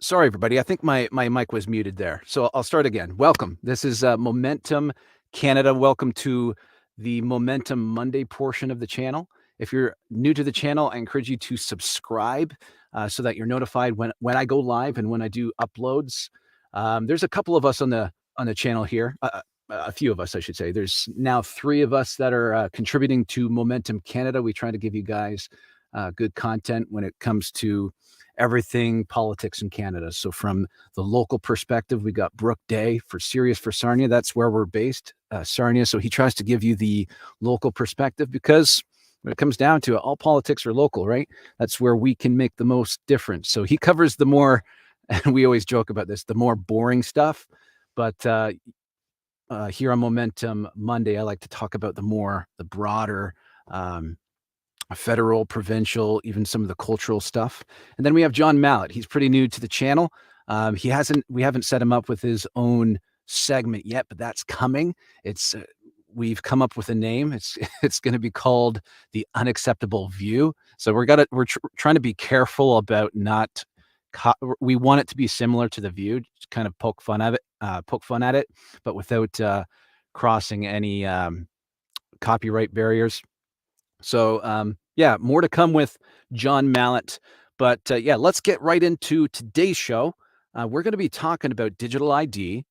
Sorry, everybody. I think my mic was muted there. So I'll start again. Welcome. This is Momentum Canada. Welcome to the Momentum Monday portion of the channel. If you're new to the channel, I encourage you to subscribe so that you're notified when I go live and when I do uploads. There's a couple of us on the channel here. A few of us, I should say. There's now 3 of us that are contributing to Momentum Canada. We try to give you guys good content when it comes to everything politics in Canada. So from the local perspective, we got Brooke Day for Serious for Sarnia. That's where we're based, Sarnia. So he tries to give you the local perspective because when it comes down to it, all politics are local, right? That's where we can make the most difference. So he covers the more, and we always joke about this, the more boring stuff. But here on Momentum Monday, I like to talk about the broader, federal, provincial, even some of the cultural stuff. And then we have John Mallett. He's pretty new to the channel. We haven't set him up with his own segment yet, but that's coming. We've come up with a name. It's going to be called The Unacceptable View. So we're trying to be careful about not. We want it to be similar to The View, just kind of poke fun at it, but without crossing any copyright barriers. So yeah, more to come with John Mallett. But yeah, let's get right into today's show. We're going to be talking about digital ID.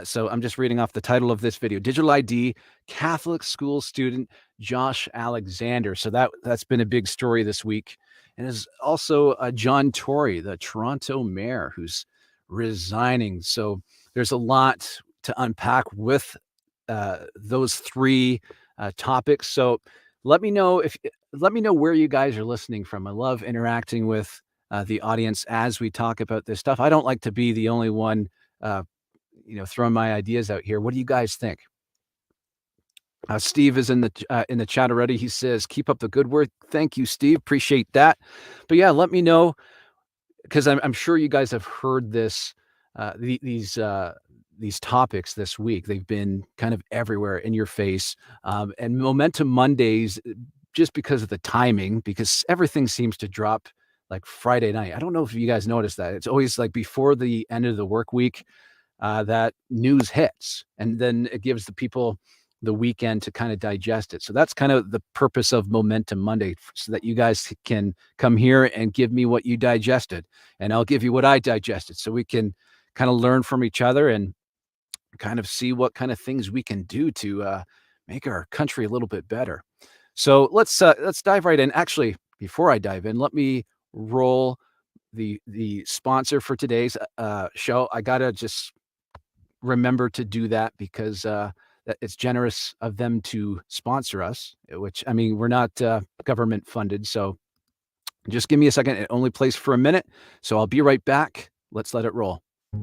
So I'm just reading off the title of this video: Digital ID, Catholic school student Josh Alexander. So that's been a big story this week. And there's also John Tory, the Toronto mayor, who's resigning. So there's a lot to unpack with those 3 topics. So let me know where you guys are listening from. I love interacting with the audience as we talk about this stuff. I don't like to be the only one, throwing my ideas out here. What do you guys think? Steve is in the chat already. He says, "Keep up the good work." Thank you, Steve. Appreciate that. But yeah, let me know, because I'm sure you guys have heard this. These topics this week, they've been kind of everywhere in your face. And Momentum Mondays, just because of the timing, because everything seems to drop like Friday night. I don't know if you guys noticed that. It's always like before the end of the work week that news hits, and then it gives the people the weekend to kind of digest it. So that's kind of the purpose of Momentum Monday, so that you guys can come here and give me what you digested, and I'll give you what I digested, so we can kind of learn from each other and kind of see what kind of things we can do to make our country a little bit better. So let's dive right in. Actually, before I dive in, let me roll the sponsor for today's show. I gotta just remember to do that, because it's generous of them to sponsor us, which, I mean, we're not government funded. So just give me a second. It only plays for a minute. So I'll be right back. Let's let it roll.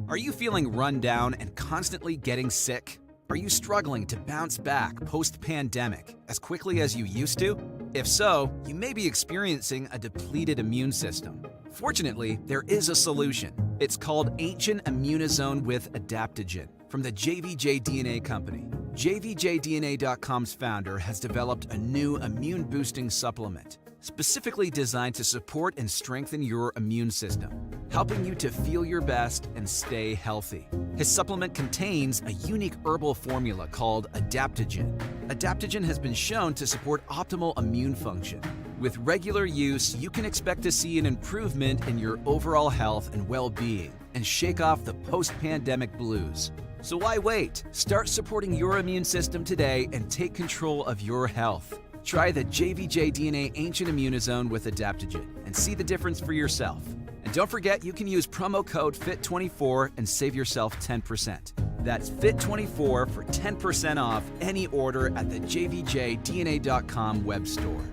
Are you feeling run down and constantly getting sick? Are you struggling to bounce back post-pandemic as quickly as you used to? If so, you may be experiencing a depleted immune system. Fortunately, there is a solution. It's called Ancient Immunizone with Adaptogen from the JVJ DNA company. JVJDNA.com's founder has developed a new immune-boosting supplement specifically designed to support and strengthen your immune system, helping you to feel your best and stay healthy. His supplement contains a unique herbal formula called adaptogen. Adaptogen has been shown to support optimal immune function. With regular use, you can expect to see an improvement in your overall health and well-being, and shake off the post-pandemic blues. So why wait? Start supporting your immune system today and take control of your health. Try the JVJ DNA Ancient Immunizone with Adaptogen and see the difference for yourself. And don't forget, you can use promo code FIT24 and save yourself 10%. That's FIT24 for 10% off any order at the JVJDNA.com web store.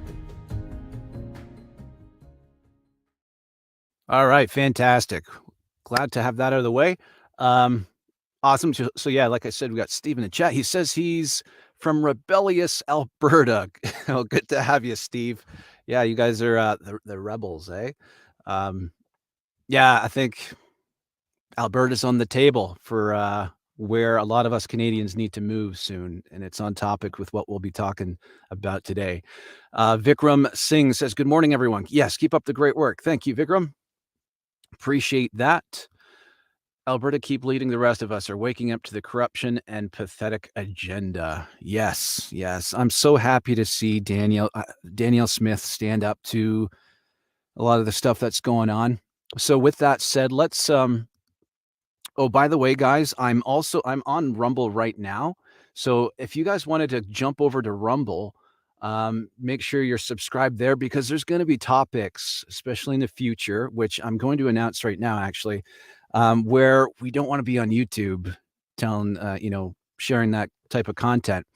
All right, fantastic. Glad to have that out of the way. Awesome. So yeah, like I said, we got Steve in the chat. He says he's from rebellious Alberta. Oh, good to have you, Steve. Yeah, you guys are the rebels, eh? Yeah, I think Alberta's on the table for where a lot of us Canadians need to move soon, and it's on topic with what we'll be talking about today. Vikram Singh says, "Good morning, everyone." Yes, keep up the great work. Thank you, Vikram. Appreciate that. Alberta, keep leading. The rest of us are waking up to the corruption and pathetic agenda. Yes, yes. I'm so happy to see Danielle Smith stand up to a lot of the stuff that's going on. So with that said, let's oh, by the way, guys, I'm on Rumble right now. So if you guys wanted to jump over to Rumble, make sure you're subscribed there because there's going to be topics, especially in the future, which I'm going to announce right now, actually, where we don't want to be on YouTube telling, sharing that type of content.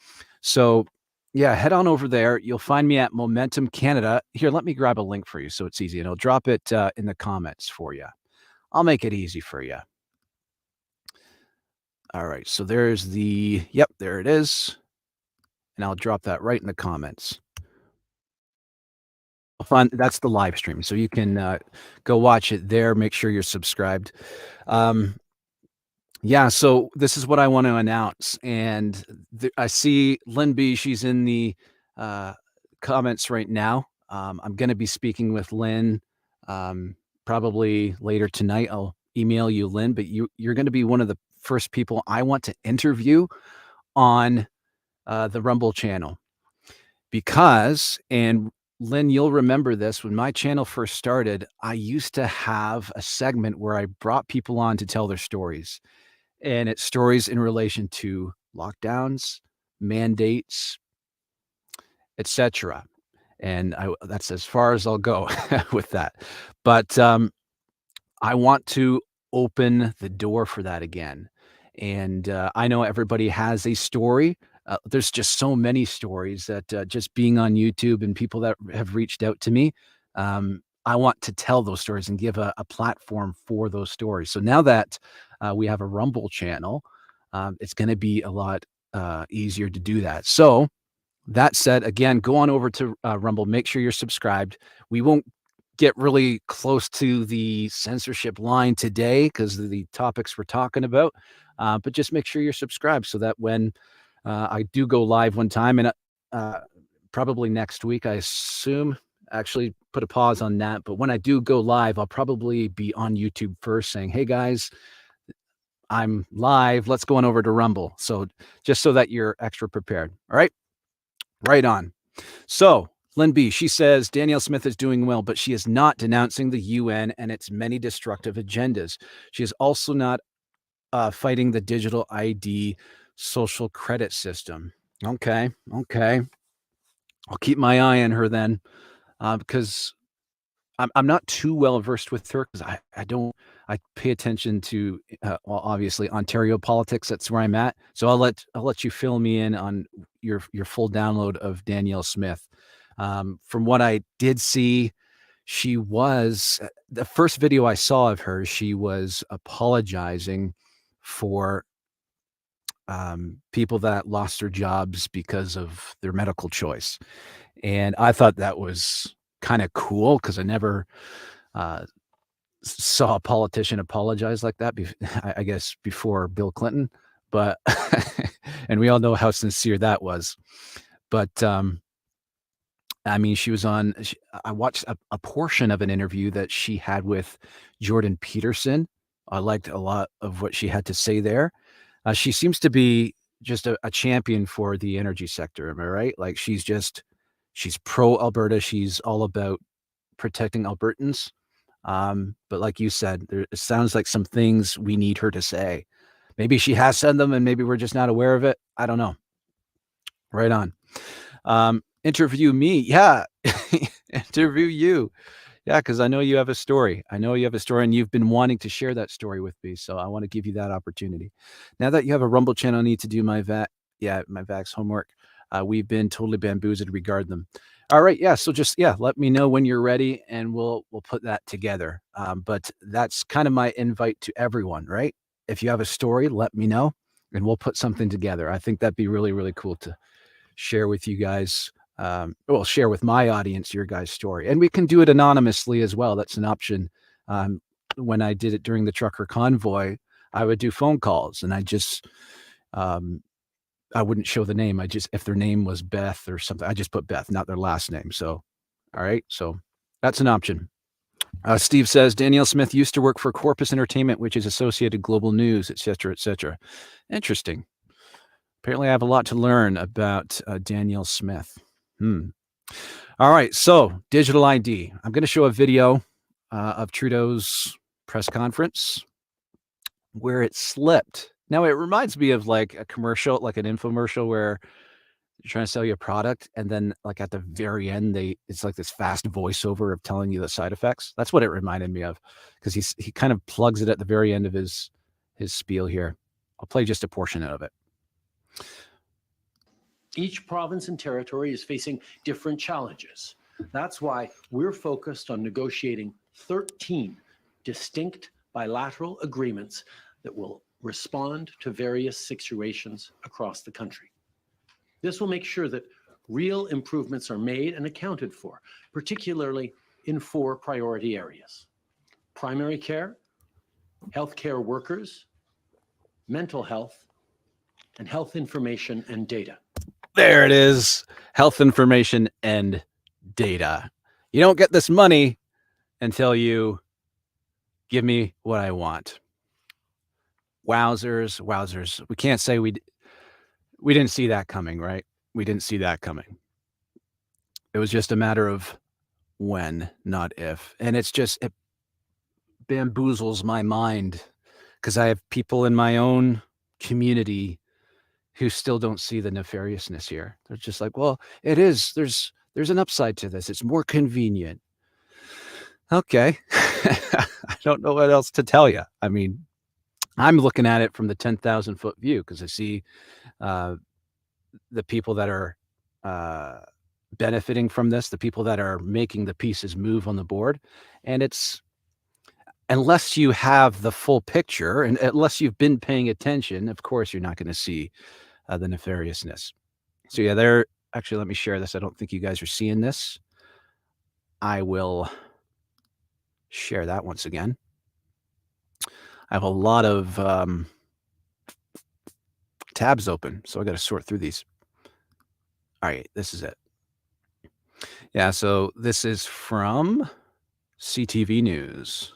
So yeah, head on over there. You'll find me at Momentum Canada. Here, let me grab a link for you so it's easy, and I'll drop it in the comments for you. I'll make it easy for you. All right, so there's yep, there it is. And I'll drop that right in the comments. That's the live stream. So you can go watch it there. Make sure you're subscribed. Um, yeah, so this is what I want to announce. And I see Lynn B, she's in the uh, comments right now. I'm going to be speaking with Lynn probably later tonight. I'll email you, Lynn, but you're going to be one of the first people I want to interview on the Rumble channel because, and Lynn, you'll remember this, when my channel first started, I used to have a segment where I brought people on to tell their stories, and it's stories in relation to lockdowns, mandates, etc. And that's as far as I'll go with that. But I want to open the door for that again. And I know everybody has a story. There's just so many stories that just being on YouTube and people that have reached out to me, I want to tell those stories and give a platform for those stories. So now that we have a Rumble channel, it's going to be a lot easier to do that. So that said, again, go on over to Rumble. Make sure you're subscribed. We won't get really close to the censorship line today because of the topics we're talking about. But just make sure you're subscribed so that when I do go live one time, and probably next week, I assume, actually put a pause on that. But when I do go live, I'll probably be on YouTube first saying, hey guys, I'm live. Let's go on over to Rumble. So just so that you're extra prepared. All right. Right on. So Lynn B, she says Danielle Smith is doing well, but she is not denouncing the UN and its many destructive agendas. She is also not fighting the digital ID social credit system. Okay, okay. I'll keep my eye on her then, because I'm not too well versed with her because I don't I pay attention to well, obviously Ontario politics. That's where I'm at. So I'll let you fill me in on your full download of Danielle Smith. From what I did see, she was the first video I saw of her. She was apologizing for people that lost their jobs because of their medical choice, and I thought that was kind of cool because I never uh, saw a politician apologize like that. I guess before Bill Clinton, but and we all know how sincere that was. But I mean, she was on. I watched a portion of an interview that she had with Jordan Peterson. I liked a lot of what she had to say there. She seems to be just a champion for the energy sector. Am I right? Like she's pro Alberta. She's all about protecting Albertans. But like you said, it sounds like some things we need her to say. Maybe she has said them and maybe we're just not aware of it. I don't know. Right on. Interview me. Yeah. Interview you. Yeah, because I know you have a story. I know you have a story and you've been wanting to share that story with me. So I want to give you that opportunity. Now that you have a Rumble channel, I need to do my Vax homework. We've been totally bamboozled regarding them. All right, yeah. So just let me know when you're ready, and we'll put that together. But that's kind of my invite to everyone, right? If you have a story, let me know, and we'll put something together. I think that'd be really, really cool to share with you guys. Share with my audience your guys' story, and we can do it anonymously as well. That's an option. When I did it during the trucker convoy, I would do phone calls, and I wouldn't show the name. If their name was Beth or something, I just put Beth, not their last name. So, all right. So that's an option. Steve says Danielle Smith used to work for Corpus Entertainment, which is Associated Global News, etc., etc. Interesting. Apparently, I have a lot to learn about Danielle Smith. All right, so digital ID. I'm going to show a video of Trudeau's press conference where it slipped. Now, it reminds me of like a commercial, like an infomercial where you're trying to sell you a product, and then like at the very end, it's like this fast voiceover of telling you the side effects. That's what it reminded me of, because he kind of plugs it at the very end of his spiel here. I'll play just a portion of it. Each province and territory is facing different challenges. That's why we're focused on negotiating 13 distinct bilateral agreements that will respond to various situations across the country. This will make sure that real improvements are made and accounted for, particularly in 4 priority areas: primary care, healthcare workers, mental health, and health information and data. There it is. Health information and data. You don't get this money until you give me what I want. Wowzers, wowzers. We can't say we didn't see that coming, right? We didn't see that coming. It was just a matter of when, not if. And it bamboozles my mind, because I have people in my own community who still don't see the nefariousness here. They're just like, well, it is. There's an upside to this. It's more convenient. Okay. I don't know what else to tell you. I mean, I'm looking at it from the 10,000 foot view, because I see the people that are benefiting from this, the people that are making the pieces move on the board. And it's, unless you have the full picture and unless you've been paying attention, of course, you're not going to see the nefariousness. So yeah, actually, let me share this. I don't think you guys are seeing this. I will share that once again. I have a lot of tabs open, so I got to sort through these. All right, this is it. Yeah, so this is from CTV News.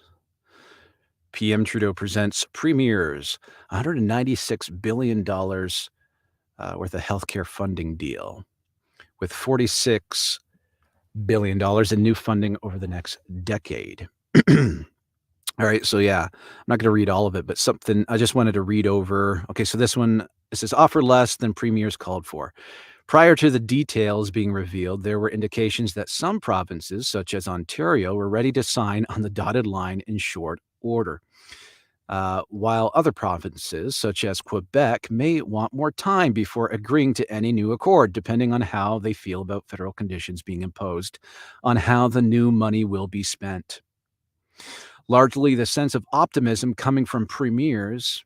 PM Trudeau presents Premier's $196 billion worth of healthcare funding deal, with $46 billion in new funding over the next decade. All right, so yeah, I'm not going to read all of it, but something I just wanted to read over. Okay, so this says offer less than premiers called for. Prior to the details being revealed, there were indications that some provinces, such as Ontario, were ready to sign on the dotted line in short order, while other provinces, such as Quebec, may want more time before agreeing to any new accord, depending on how they feel about federal conditions being imposed on how the new money will be spent. Largely, the sense of optimism coming from premiers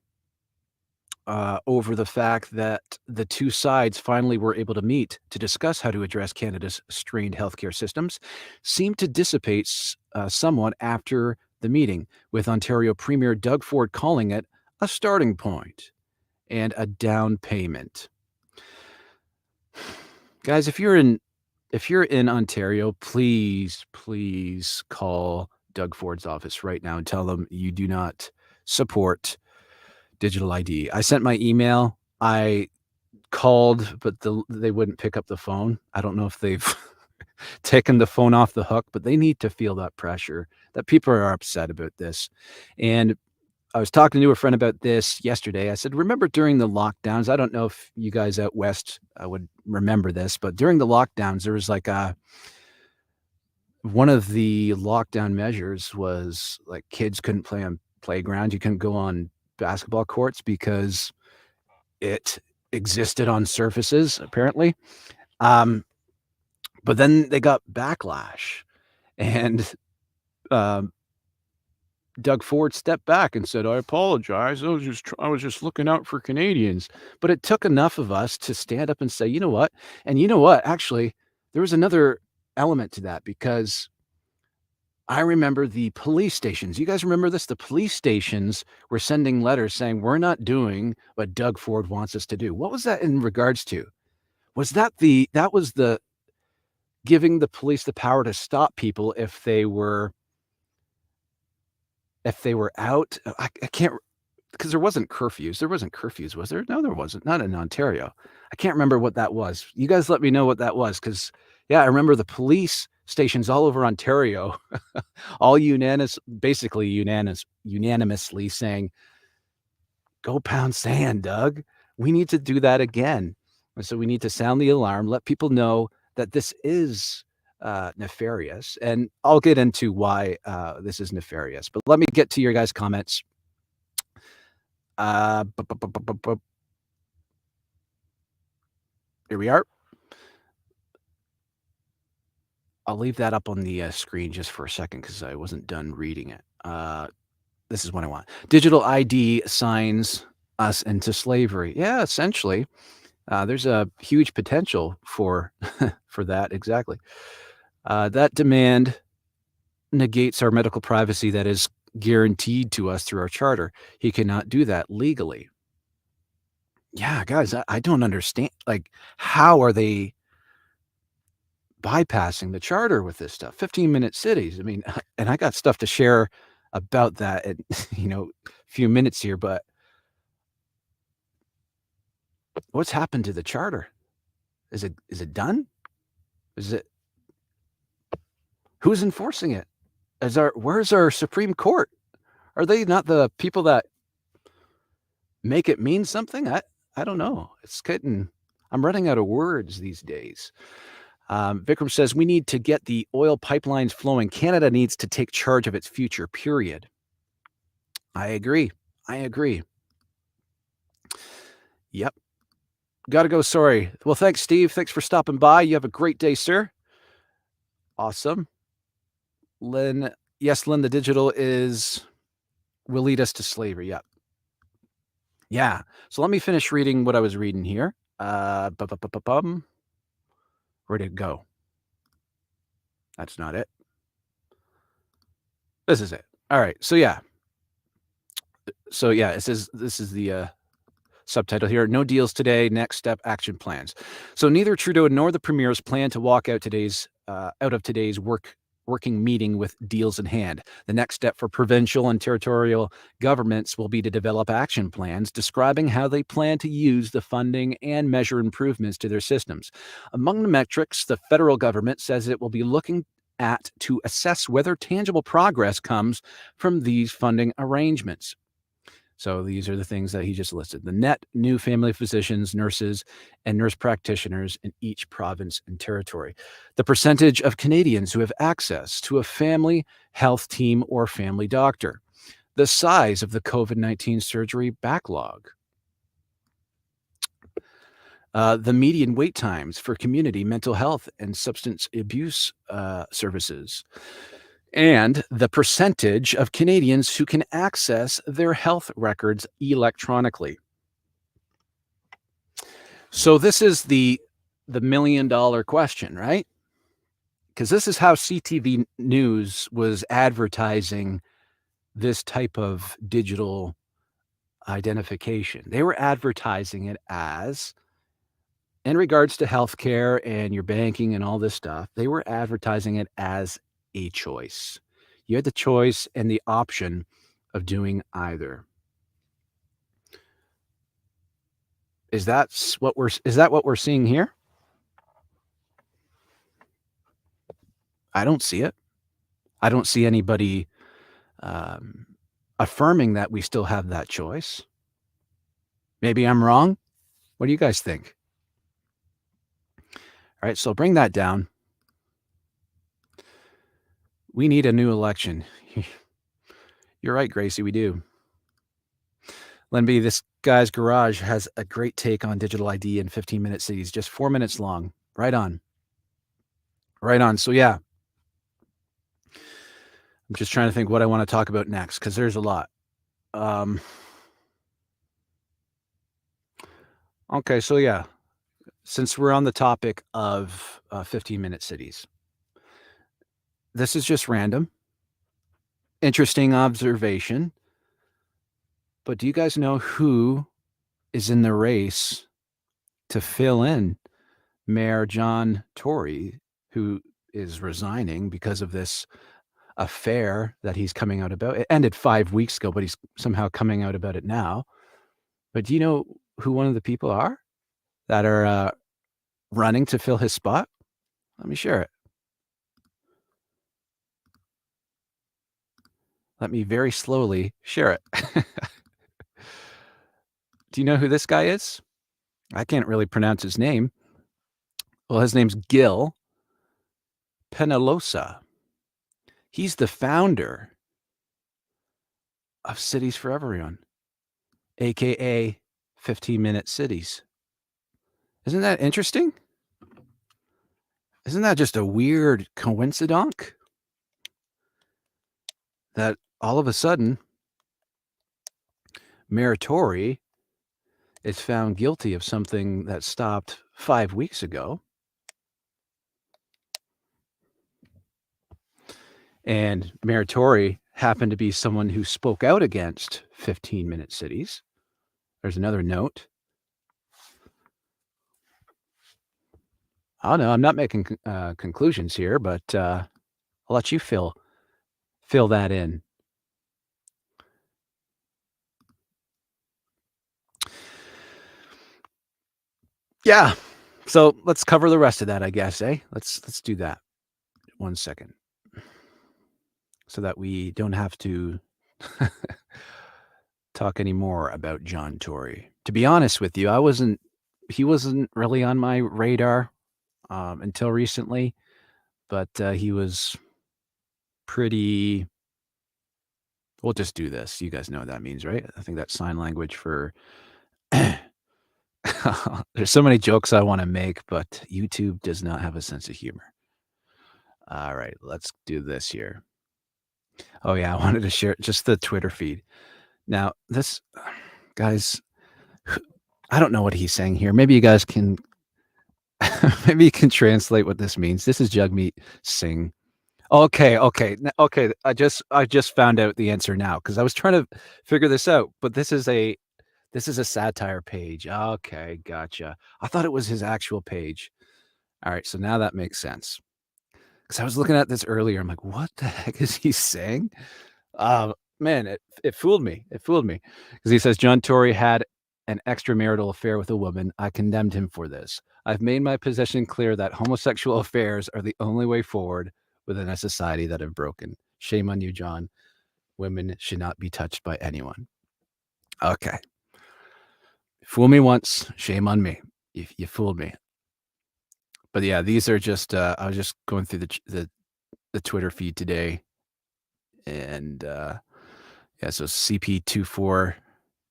over the fact that the two sides finally were able to meet to discuss how to address Canada's strained healthcare systems seemed to dissipate somewhat after the meeting, with Ontario Premier Doug Ford calling it a starting point and a down payment. Guys, if you're in Ontario, please call Doug Ford's office right now and tell them you do not support digital ID. I sent my email. I called, but they wouldn't pick up the phone. I don't know if they've taken the phone off the hook, but they need to feel that pressure, that people are upset about this. And I was talking to a friend about this yesterday. I said, remember during the lockdowns, I don't know if you guys out west would remember this, but during the lockdowns, there was like one of the lockdown measures was like kids couldn't play on playgrounds. You couldn't go on basketball courts because it existed on surfaces, apparently. But then they got backlash, and Doug Ford stepped back and said, I apologize. I was just looking out for Canadians. But it took enough of us to stand up and say, you know what? And you know what? Actually, there was another element to that, because I remember the police stations. You guys remember this? The police stations were sending letters saying, we're not doing what Doug Ford wants us to do. What was that in regards to? Was that was the giving the police the power to stop people if they were if they were out. I can't, because there wasn't curfews. There wasn't curfews, was there? No, there wasn't. Not in Ontario. I can't remember what that was. You guys let me know what that was, because yeah, I remember the police stations all over Ontario, all basically unanimously saying, "Go pound sand, Doug. We need to do that again." And so we need to sound the alarm, let people know that this is nefarious. And I'll get into why this is nefarious. But let me get to your guys' comments. Uh, bu- bu- bu- bu- bu- bu- Here we are. I'll leave that up on the screen just for a second because I wasn't done reading it. This is what I want. Digital ID signs us into slavery. Yeah, essentially. There's a huge potential for for that. Exactly. That demand negates our medical privacy that is guaranteed to us through our charter. He cannot do that legally. Yeah, guys, I don't understand. Like, how are they bypassing the charter with this stuff? 15-minute cities. I mean, and I got stuff to share about that in a few minutes here, but what's happened to the charter? Is it done? Is it Who's enforcing it? Where's our Supreme Court? Are they not the people that make it mean something? I don't know. I'm running out of words these days. Vikram says we need to get the oil pipelines flowing. Canada needs to take charge of its future, period. I agree. Yep. Gotta go. Sorry. Well, thanks, Steve. Thanks for stopping by. You have a great day, sir. Awesome. Lynn. Yes, Lynn, the digital will lead us to slavery. Yep. Yeah. So let me finish reading what I was reading here. Where'd it go? That's not it. This is it. All right. So yeah. It says this is the subtitle here. No deals today. Next step action plans. So neither Trudeau nor the premiers plan to walk out of today's working meeting with deals in hand. The next step for provincial and territorial governments will be to develop action plans describing how they plan to use the funding and measure improvements to their systems. Among the metrics, the federal government says it will be looking at to assess whether tangible progress comes from these funding arrangements. So these are the things that he just listed. The net new family physicians, nurses, and nurse practitioners in each province and territory. The percentage of Canadians who have access to a family health team or family doctor. The size of the COVID-19 surgery backlog. The median wait times for community mental health and substance abuse services. And the percentage of Canadians who can access their health records electronically. So this is the $1 million question, right? Because this is how CTV News was advertising this type of digital identification. They were advertising it as, in regards to healthcare and your banking and all this stuff, they were advertising it as a choice. You had the choice and the option of doing either. Is that what we're seeing here? I don't see it. I don't see anybody affirming that we still have that choice. Maybe I'm wrong. What do you guys think? All right, so bring that down. We need a new election. You're right, Gracie, we do. Lenby, this guy's garage has a great take on digital ID in 15-minute cities, just 4 minutes long. Right on. So yeah, I'm just trying to think what I want to talk about next because there's a lot. Okay, so yeah, since we're on the topic of 15-minute cities, this is just random. Interesting observation. But do you guys know who is in the race to fill in Mayor John Tory, who is resigning because of this affair that he's coming out about. It ended 5 weeks ago, but he's somehow coming out about it now. But do you know who one of the people are that are, running to fill his spot? Let me share it. Let me very slowly share it. Do you know who this guy is? I can't really pronounce his name. Well, his name's Gil Penalosa. He's the founder of Cities for Everyone, aka 15-minute cities. Isn't that interesting? Isn't that just a weird coincidence that all of a sudden Mayor Tory is found guilty of something that stopped 5 weeks ago? And Mayor Tory happened to be someone who spoke out against 15-minute cities. There's another note. I don't know. I'm not making conclusions here, but I'll let you fill that in. Yeah. So let's cover the rest of that, I guess, eh? Let's do that. 1 second. So that we don't have to talk anymore about John Tory. To be honest with you, he wasn't really on my radar until recently, but he was pretty. We'll just do this. You guys know what that means, right? I think that's sign language for. There's so many jokes I want to make, but YouTube does not have a sense of humor. All right, let's do this here. Oh yeah, I wanted to share just the Twitter feed. Now, this guys, I don't know what he's saying here. Maybe you guys can maybe you can translate what this means. This is Jugmeat Singh. Okay. I just found out the answer now because I was trying to figure this out. But this is a satire page. Okay, gotcha. I thought it was his actual page. All right, so now that makes sense. Because I was looking at this earlier. I'm like, what the heck is he saying? Man, it fooled me. It fooled me because he says John Tory had an extramarital affair with a woman. I condemned him for this. I've made my position clear that homosexual affairs are the only way forward within a society that have broken. Shame on you, John. Women should not be touched by anyone. Okay. Fool me once, shame on me. You fooled me. But yeah, these are just I was just going through the Twitter feed today. And yeah, so CP24,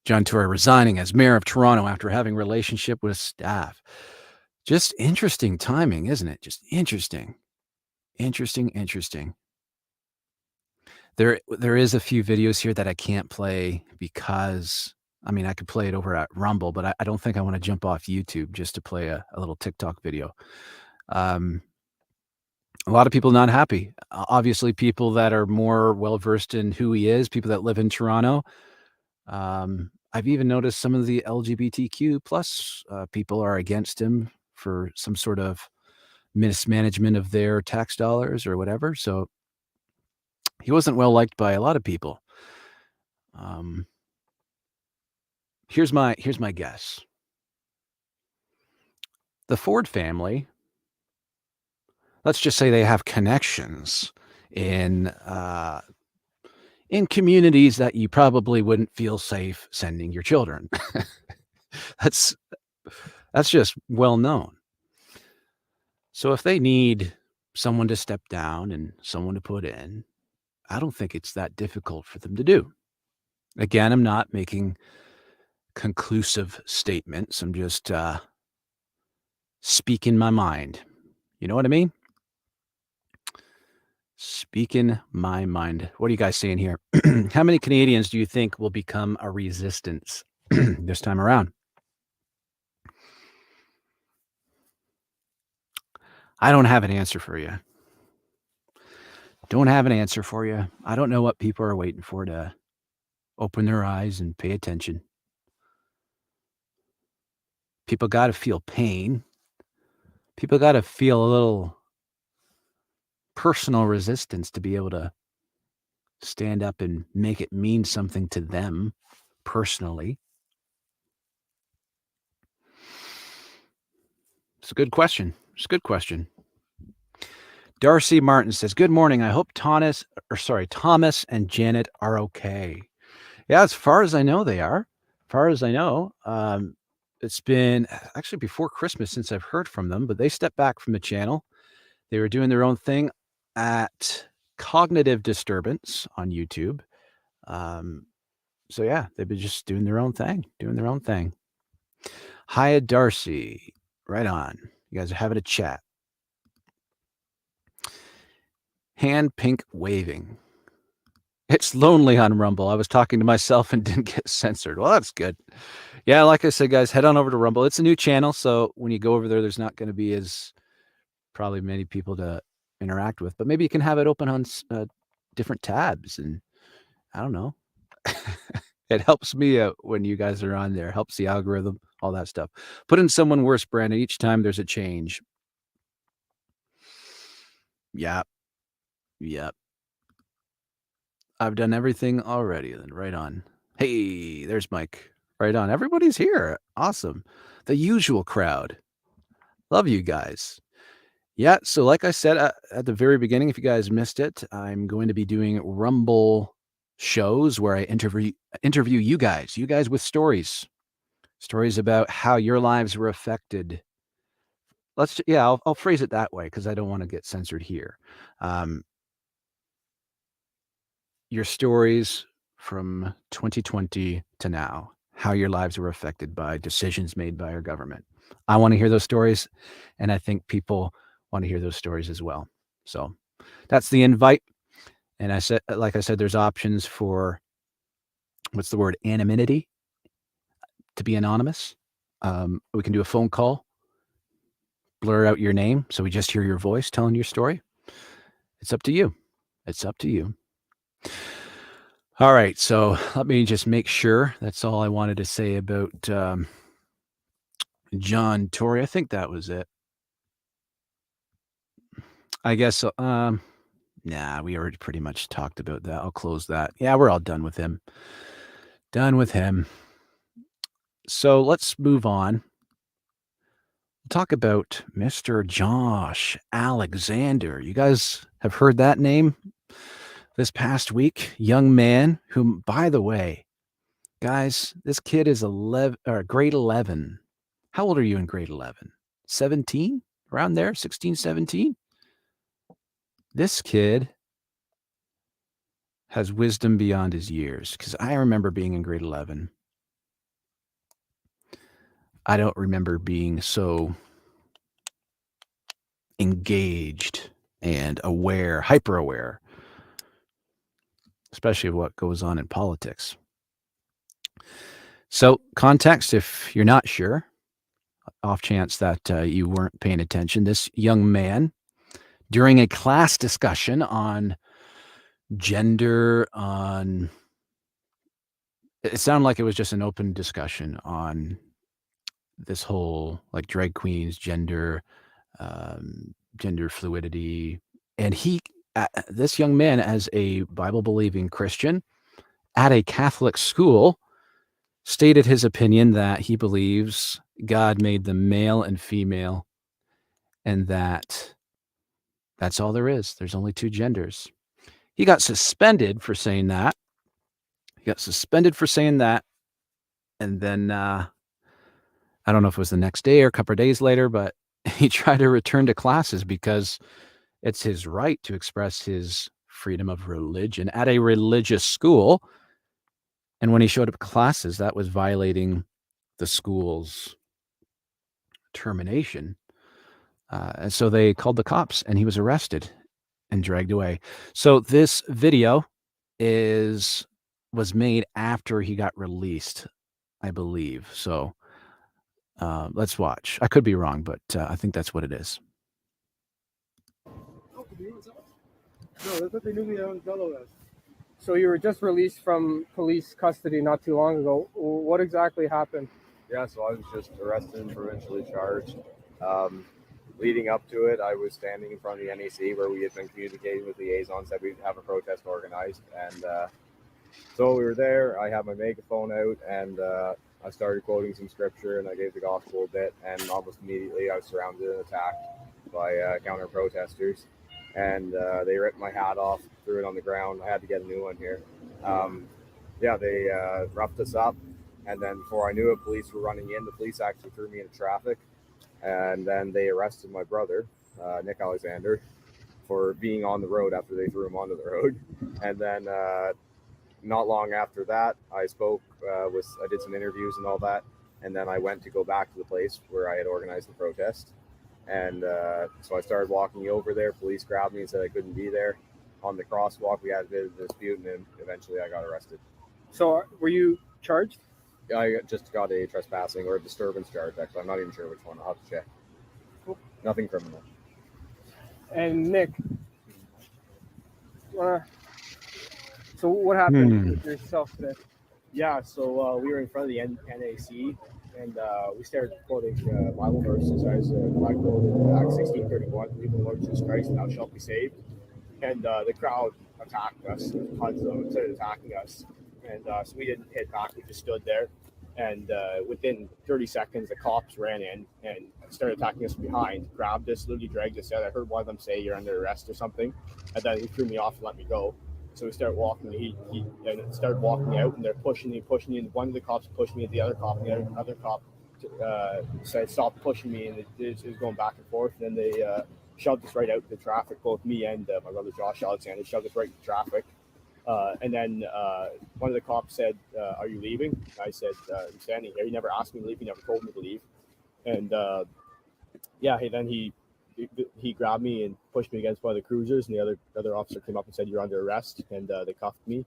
John Tory resigning as mayor of Toronto after having relationship with staff. Just interesting timing, isn't it? Just interesting. Interesting. There is a few videos here that I can't play because I mean I could play it over at Rumble, but I don't think I want to jump off YouTube just to play a little TikTok video. A lot of people not happy. Obviously, people that are more well versed in who he is, people that live in Toronto. I've even noticed some of the LGBTQ plus people are against him for some sort of mismanagement of their tax dollars or whatever. So he wasn't well liked by a lot of people. Here's my guess. The Ford family, let's just say they have connections in communities that you probably wouldn't feel safe sending your children. That's just well known. So if they need someone to step down and someone to put in, I don't think it's that difficult for them to do. Again, I'm not making conclusive statements. I'm just speaking my mind. You know what I mean? Speaking my mind. What are you guys saying here? How many Canadians do you think will become a resistance this time around? I don't have an answer for you. Don't have an answer for you. I don't know what people are waiting for to open their eyes and pay attention. People got to feel pain. People got to feel a little personal resistance to be able to stand up and make it mean something to them personally? It's a good question. It's a good question. Darcy Martin says, "Good morning. I hope Thomas and Janet are okay." Yeah, as far as I know, they are. As far as I know, it's been actually before Christmas since I've heard from them, but they stepped back from the channel. They were doing their own thing at Cognitive Disturbance on YouTube. So yeah, they've been just doing their own thing, Hiya, Darcy. Right on. You guys are having a chat. Hand pink waving. It's lonely on Rumble. I was talking to myself and didn't get censored. Well, that's good. Yeah, like I said, guys, head on over to Rumble. It's a new channel, so when you go over there, there's not going to be as probably many people to interact with, but maybe you can have it open on different tabs, and I don't know. It helps me out when you guys are on there. Helps the algorithm, all that stuff. Put in someone worse, Brandon. Each time there's a change. Yep. I've done everything already. Then right on. Hey, there's Mike. Right on. Everybody's here. Awesome. The usual crowd. Love you guys. Yeah. So, like I said at the very beginning, if you guys missed it, I'm going to be doing Rumble shows where I interview you guys with stories about how your lives were affected. I'll phrase it that way because I don't want to get censored here. Your stories from 2020 to now, how your lives were affected by decisions made by our government. I want to hear those stories, and I think people want to hear those stories as well. So that's the invite. And like I said, there's options for what's the word? Anonymity, to be anonymous. We can do a phone call, blur out your name, so we just hear your voice telling your story. It's up to you. All right, so let me just make sure. That's all I wanted to say about John Tory. I think that was it. I guess, nah, we already pretty much talked about that. I'll close that. Yeah, we're all done with him. So let's move on. Talk about Mr. Josh Alexander. You guys have heard that name this past week? Young man whom, by the way, guys, this kid is grade 11. How old are you in grade 11? 17? Around there? 16, 17? This kid has wisdom beyond his years, because I remember being in grade 11. I don't remember being so engaged and aware, hyper aware, especially of what goes on in politics. So, context, if you're not sure, off chance that you weren't paying attention, this young man, during a class discussion on gender, it sounded like it was just an open discussion on this whole like drag queens, gender fluidity. And this young man, as a Bible believing Christian at a Catholic school, stated his opinion that he believes God made them male and female, and that's all there is. There's only two genders. He got suspended for saying that. And then I don't know if it was the next day or a couple of days later, but he tried to return to classes because it's his right to express his freedom of religion at a religious school. And when he showed up at classes, that was violating the school's termination. And so they called the cops, and he was arrested and dragged away. So this video was made after he got released, I believe. So let's watch. I could be wrong, but I think that's what it is. No, that's what they knew me on fellow as. So you were just released from police custody not too long ago. What exactly happened? Yeah, so I was just arrested and provincially charged. leading up to it, I was standing in front of the NEC where we had been communicating with liaisons that we'd have a protest organized. And so we were there. I had my megaphone out, and I started quoting some scripture, and I gave the gospel a bit. And almost immediately, I was surrounded and attacked by counter protesters. And they ripped my hat off, threw it on the ground. I had to get a new one here. They roughed us up. And then before I knew it, police were running in. The police actually threw me into traffic. And then they arrested my brother, Nick Alexander, for being on the road after they threw him onto the road. And then not long after that, I did some interviews and all that. And then I went to go back to the place where I had organized the protest. And so I started walking over there. Police grabbed me and said I couldn't be there. On the crosswalk, we had a bit of a dispute, and then eventually I got arrested. So were you charged? I just got a trespassing or a disturbance charge, actually. I'm not even sure which one. I'll have to check. Cool. Nothing criminal. And Nick, so what happened with yourself today? Yeah, so we were in front of the NAC, and we started quoting Bible verses. I quoted Acts 16:31, "Believe in the Lord Jesus Christ, and thou shalt be saved." And the crowd attacked us. Tons of them started attacking us. And so we didn't hit back. We just stood there. And within 30 seconds, the cops ran in and started attacking us from behind, grabbed us, literally dragged us out. I heard one of them say, "You're under arrest" or something. And then he threw me off and let me go. So we started walking. He started walking out, and they're pushing me. And one of the cops pushed me, and the other cop, and the other cop said, "Stop pushing me." And it was going back and forth. And then they shoved us right out into traffic. Both me and my brother Josh Alexander shoved us right into traffic. And then one of the cops said, "Are you leaving?" I said, "I'm standing here. He never asked me to leave. He never told me to leave." And then he grabbed me and pushed me against one of the cruisers, and the other officer came up and said, "You're under arrest," and they cuffed me,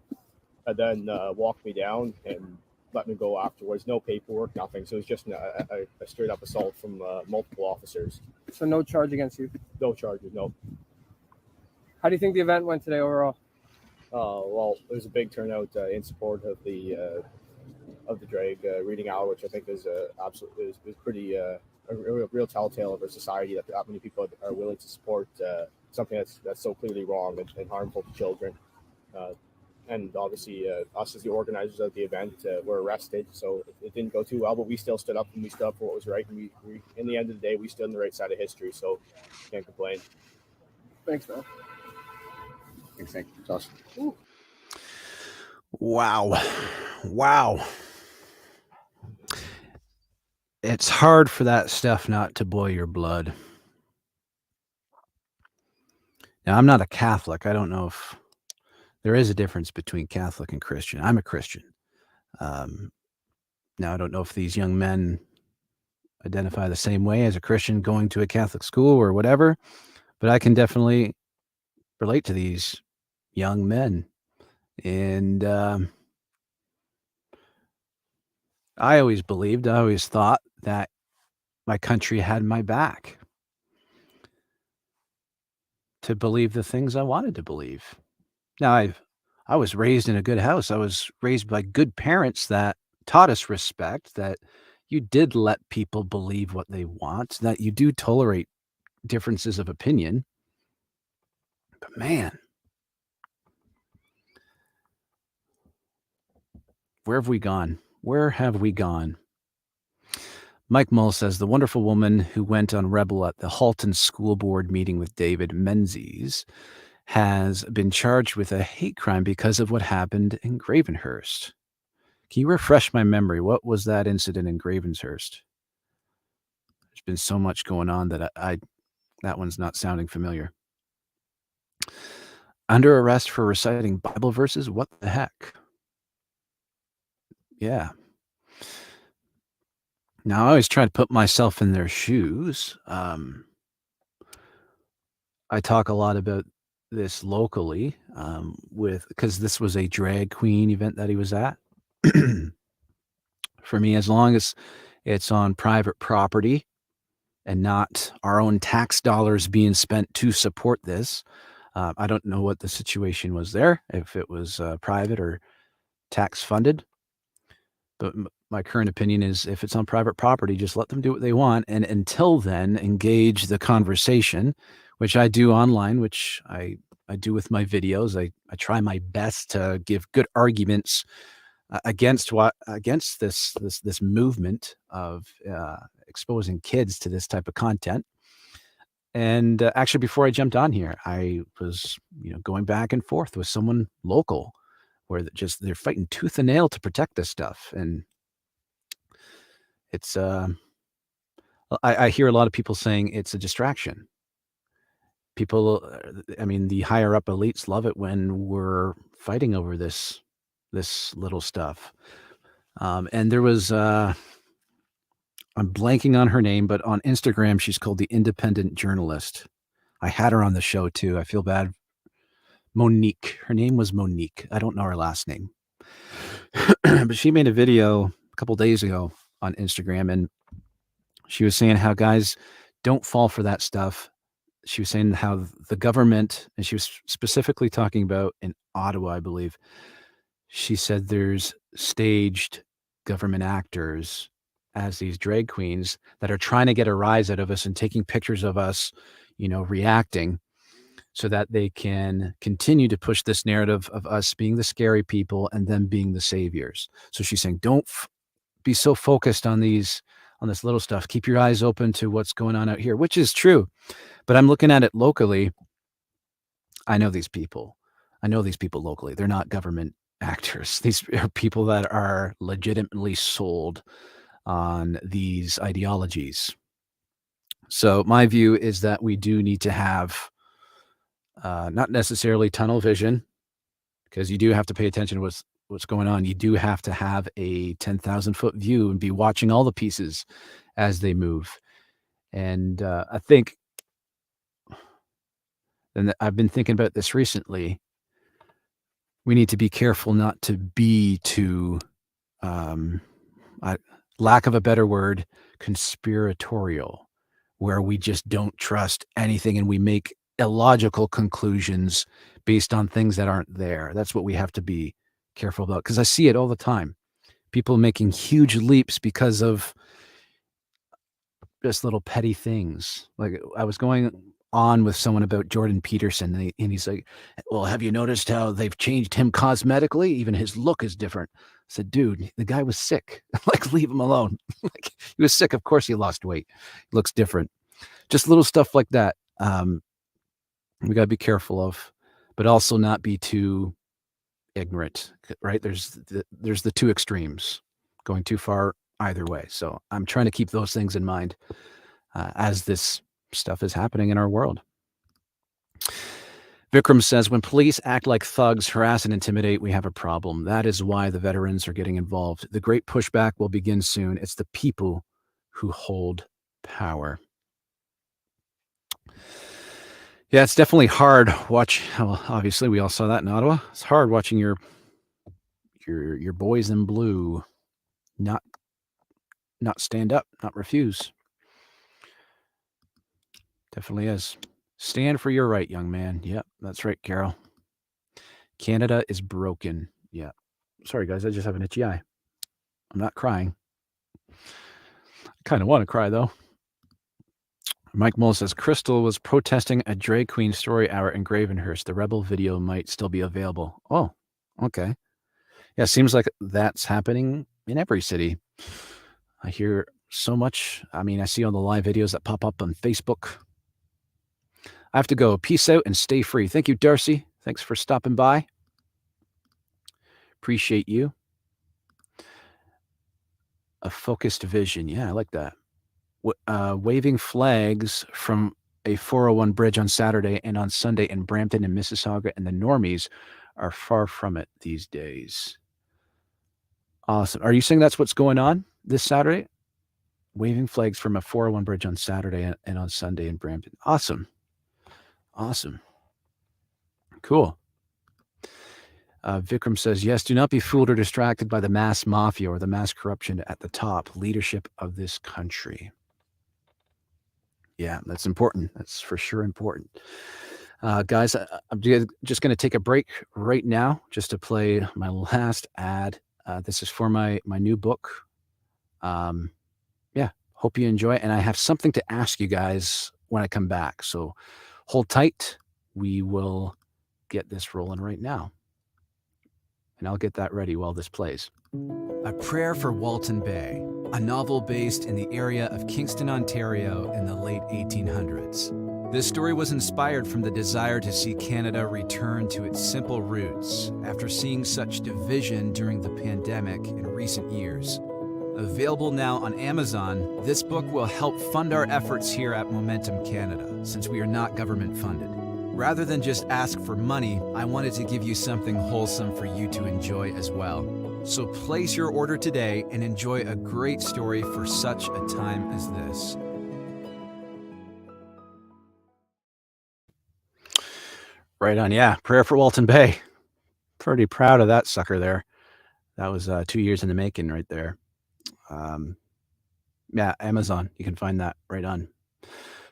and then walked me down and let me go afterwards. No paperwork, nothing. So it was just a straight up assault from multiple officers. So no charge against you? No charges, no. How do you think the event went today overall? Well, there's a big turnout in support of the drag reading hour, which I think is absolutely is pretty a real telltale of our society that many people are willing to support something that's so clearly wrong and harmful to children. And obviously, us as the organizers of the event were arrested, so it didn't go too well. But we still stood up, and we stood up for what was right. And we in the end of the day, we stood on the right side of history. So can't complain. Thanks, man. Thanks, Josh. Wow. It's hard for that stuff not to boil your blood. Now, I'm not a Catholic. I don't know if there is a difference between Catholic and Christian. I'm a Christian. Now, I don't know if these young men identify the same way as a Christian going to a Catholic school or whatever, but I can definitely relate to these young men. And I always thought that my country had my back to believe the things I wanted to believe. Now, I was raised in a good house. I was raised by good parents that taught us respect, that you did let people believe what they want, that you do tolerate differences of opinion. But man, where have we gone? Where have we gone? Mike Mull says, the wonderful woman who went on Rebel at the Halton School Board meeting with David Menzies has been charged with a hate crime because of what happened in Gravenhurst. Can you refresh my memory? What was that incident in Gravenhurst? There's been so much going on that that one's not sounding familiar. Under arrest for reciting Bible verses? What the heck? Yeah. Now, I always try to put myself in their shoes. I talk a lot about this locally because this was a drag queen event that he was at. For me, as long as it's on private property and not our own tax dollars being spent to support this, I don't know what the situation was there, if it was private or tax funded. But my current opinion is if it's on private property, just let them do what they want. And until then, engage the conversation, which I do online, which I do with my videos. I try my best to give good arguments against this movement of exposing kids to this type of content. And actually, before I jumped on here, I was going back and forth with someone local where they're fighting tooth and nail to protect this stuff. And it's I hear a lot of people saying it's a distraction. People, I mean, the higher up elites love it when we're fighting over this little stuff. And there was I'm blanking on her name, but on Instagram she's called the Independent Journalist. I had her on the show too. I feel bad. Monique. Her name was Monique. I don't know her last name. But she made a video a couple days ago on Instagram, and she was saying how guys don't fall for that stuff. She was saying how the government, and she was specifically talking about in Ottawa, I believe. She said there's staged government actors as these drag queens that are trying to get a rise out of us and taking pictures of us, reacting so that they can continue to push this narrative of us being the scary people and them being the saviors. So she's saying, don't be so focused on this little stuff. Keep your eyes open to what's going on out here, which is true. But I'm looking at it locally. I know these people locally. They're not government actors. These are people that are legitimately sold on these ideologies. So my view is that we do need to have not necessarily tunnel vision, because you do have to pay attention to what's going on. You do have to have a 10,000-foot view and be watching all the pieces as they move. And I think, and I've been thinking about this recently, we need to be careful not to be too, lack of a better word, conspiratorial, where we just don't trust anything and we make illogical conclusions based on things that aren't there. That's what we have to be careful about, because I see it all the time. People making huge leaps because of just little petty things. Like I was going on with someone about Jordan Peterson, and he's like, well, have you noticed how they've changed him cosmetically? Even his look is different. I said, dude, the guy was sick. Like, leave him alone. Like, he was sick. Of course he lost weight. He looks different. Just little stuff like that. We got to be careful of, but also not be too ignorant, right? There's the two extremes, going too far either way. So I'm trying to keep those things in mind as this stuff is happening in our world. Vikram says, when police act like thugs, harass and intimidate, we have a problem. That is why the veterans are getting involved. The great pushback will begin soon. It's the people who hold power. Yeah, it's definitely hard well, obviously we all saw that in Ottawa. It's hard watching your boys in blue not stand up, not refuse. Definitely is. Stand for your right, young man. Yep, that's right, Carol. Canada is broken. Yeah. Sorry, guys, I just have an itchy eye. I'm not crying. I kind of want to cry, though. Mike Mull says, Crystal was protesting a drag queen story hour in Gravenhurst. The Rebel video might still be available. Oh, okay. Yeah, seems like that's happening in every city. I hear so much. I mean, I see all the live videos that pop up on Facebook. I have to go. Peace out and stay free. Thank you, Darcy. Thanks for stopping by. Appreciate you. A focused vision. Yeah, I like that. Waving flags from a 401 bridge on Saturday and on Sunday in Brampton and Mississauga, and the normies are far from it these days. Awesome. Are you saying that's what's going on this Saturday? Waving flags from a 401 bridge on Saturday and on Sunday in Brampton. Awesome. Cool. Vikram says, yes, do not be fooled or distracted by the mass mafia or the mass corruption at the top leadership of this country. Yeah, that's important. That's for sure important. Guys, I'm just going to take a break right now just to play my last ad. This is for my new book, Yeah, hope you enjoy it. And I have something to ask you guys when I come back. So hold tight. We will get this rolling right now. And I'll get that ready while this plays. A Prayer for Walton Bay, a novel based in the area of Kingston, Ontario in the late 1800s. This story was inspired from the desire to see Canada return to its simple roots after seeing such division during the pandemic in recent years. Available now on Amazon, this book will help fund our efforts here at Momentum Canada, since we are not government funded. Rather than just ask for money, I wanted to give you something wholesome for you to enjoy as well. So place your order today and enjoy a great story for such a time as this. Right on, yeah. Prayer for Walton Bay. Pretty proud of that sucker there. That was 2 years in the making right there. Yeah, Amazon. You can find that right on.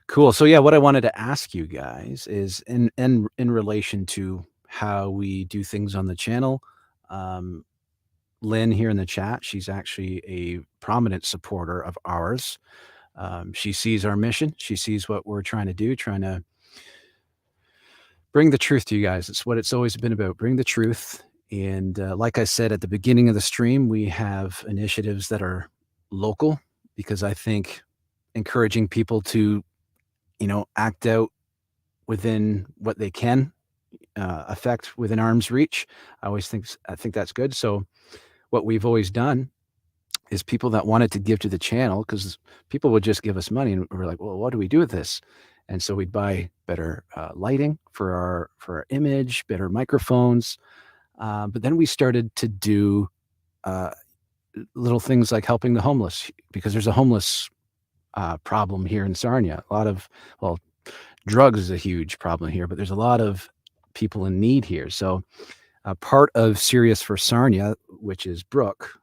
Cool. So yeah, what I wanted to ask you guys is in relation to how we do things on the channel. Lynn here in the chat, she's actually a prominent supporter of ours. She sees our mission. She sees what we're trying to do, trying to bring the truth to you guys. It's what it's always been about, bring the truth. And like I said at the beginning of the stream, we have initiatives that are local, because I think encouraging people to, act out within what they can affect within arm's reach, I think that's good. So what we've always done is people that wanted to give to the channel, because people would just give us money, and we're like, well, what do we do with this? And so we'd buy better lighting for our image, better microphones. But then we started to do little things like helping the homeless, because there's a homeless problem here in Sarnia. Drugs is a huge problem here, but there's a lot of people in need here. So part of Serious for Sarnia, which is Brooke,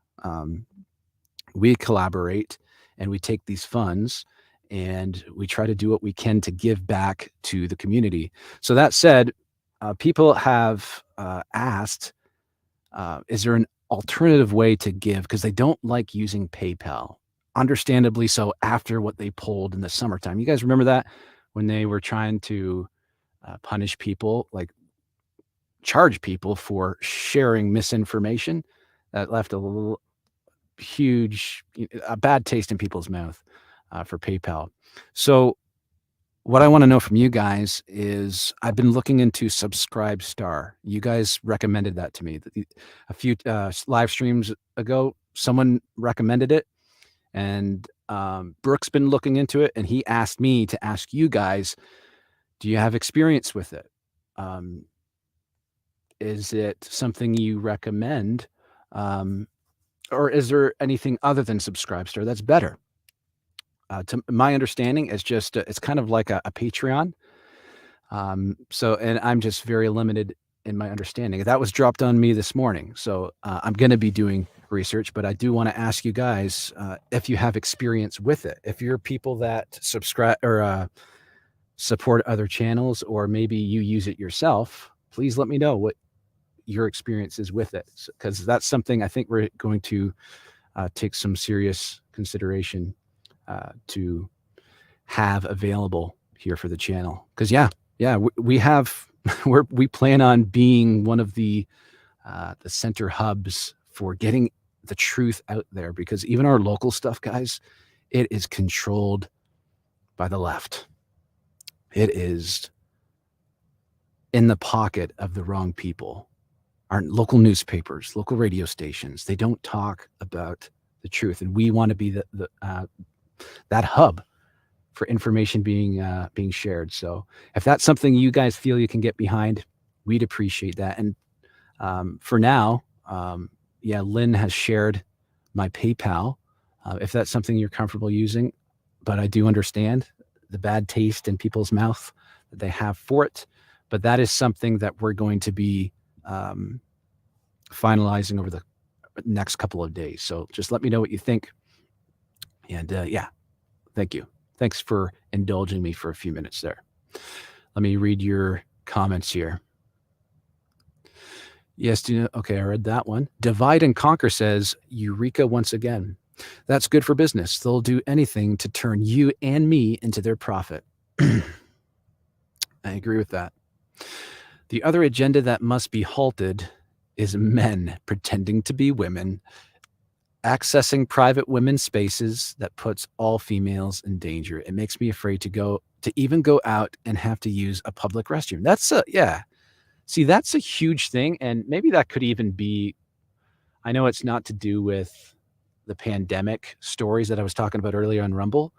we collaborate and we take these funds and we try to do what we can to give back to the community. So that said, people have asked, is there an alternative way to give? Because they don't like using PayPal. Understandably so, after what they pulled in the summertime. You guys remember that? When they were trying to punish people, like charge people for sharing misinformation, that left a bad taste in people's mouth for PayPal. So what I want to know from you guys is, I've been looking into Subscribe Star. You guys recommended that to me. A few live streams ago, someone recommended it, and Brooke's been looking into it, and he asked me to ask you guys, do you have experience with it? Is it something you recommend? Or is there anything other than Subscribestar that's better? To my understanding, it's just it's kind of like a Patreon. And I'm just very limited in my understanding. That was dropped on me this morning, so I'm going to be doing research. But I do want to ask you guys if you have experience with it. If you're people that subscribe or support other channels, or maybe you use it yourself, please let me know what your experience is with it, because that's something I think we're going to take some serious consideration to have available here for the channel. Because we plan on being one of the center hubs for getting the truth out there, because even our local stuff, guys, it is controlled by the left. It is in the pocket of the wrong people. Our local newspapers, local radio stations, they don't talk about the truth, and we want to be that hub for information being shared. So if that's something you guys feel you can get behind, we'd appreciate that. And for now, Lynn has shared my PayPal. If that's something you're comfortable using, but I do understand the bad taste in people's mouth that they have for it. But that is something that we're going to be finalizing over the next couple of days. So just let me know what you think. And thank you. Thanks for indulging me for a few minutes there. Let me read your comments here. Yes, okay, I read that one. Divide and Conquer says, Eureka once again. That's good for business. They'll do anything to turn you and me into their profit. I agree with that. The other agenda that must be halted is men pretending to be women, accessing private women's spaces that puts all females in danger. It makes me afraid to even go out and have to use a public restroom. Yeah. See, that's a huge thing. And maybe that could even be, I know it's not to do with the pandemic stories that I was talking about earlier on Rumble,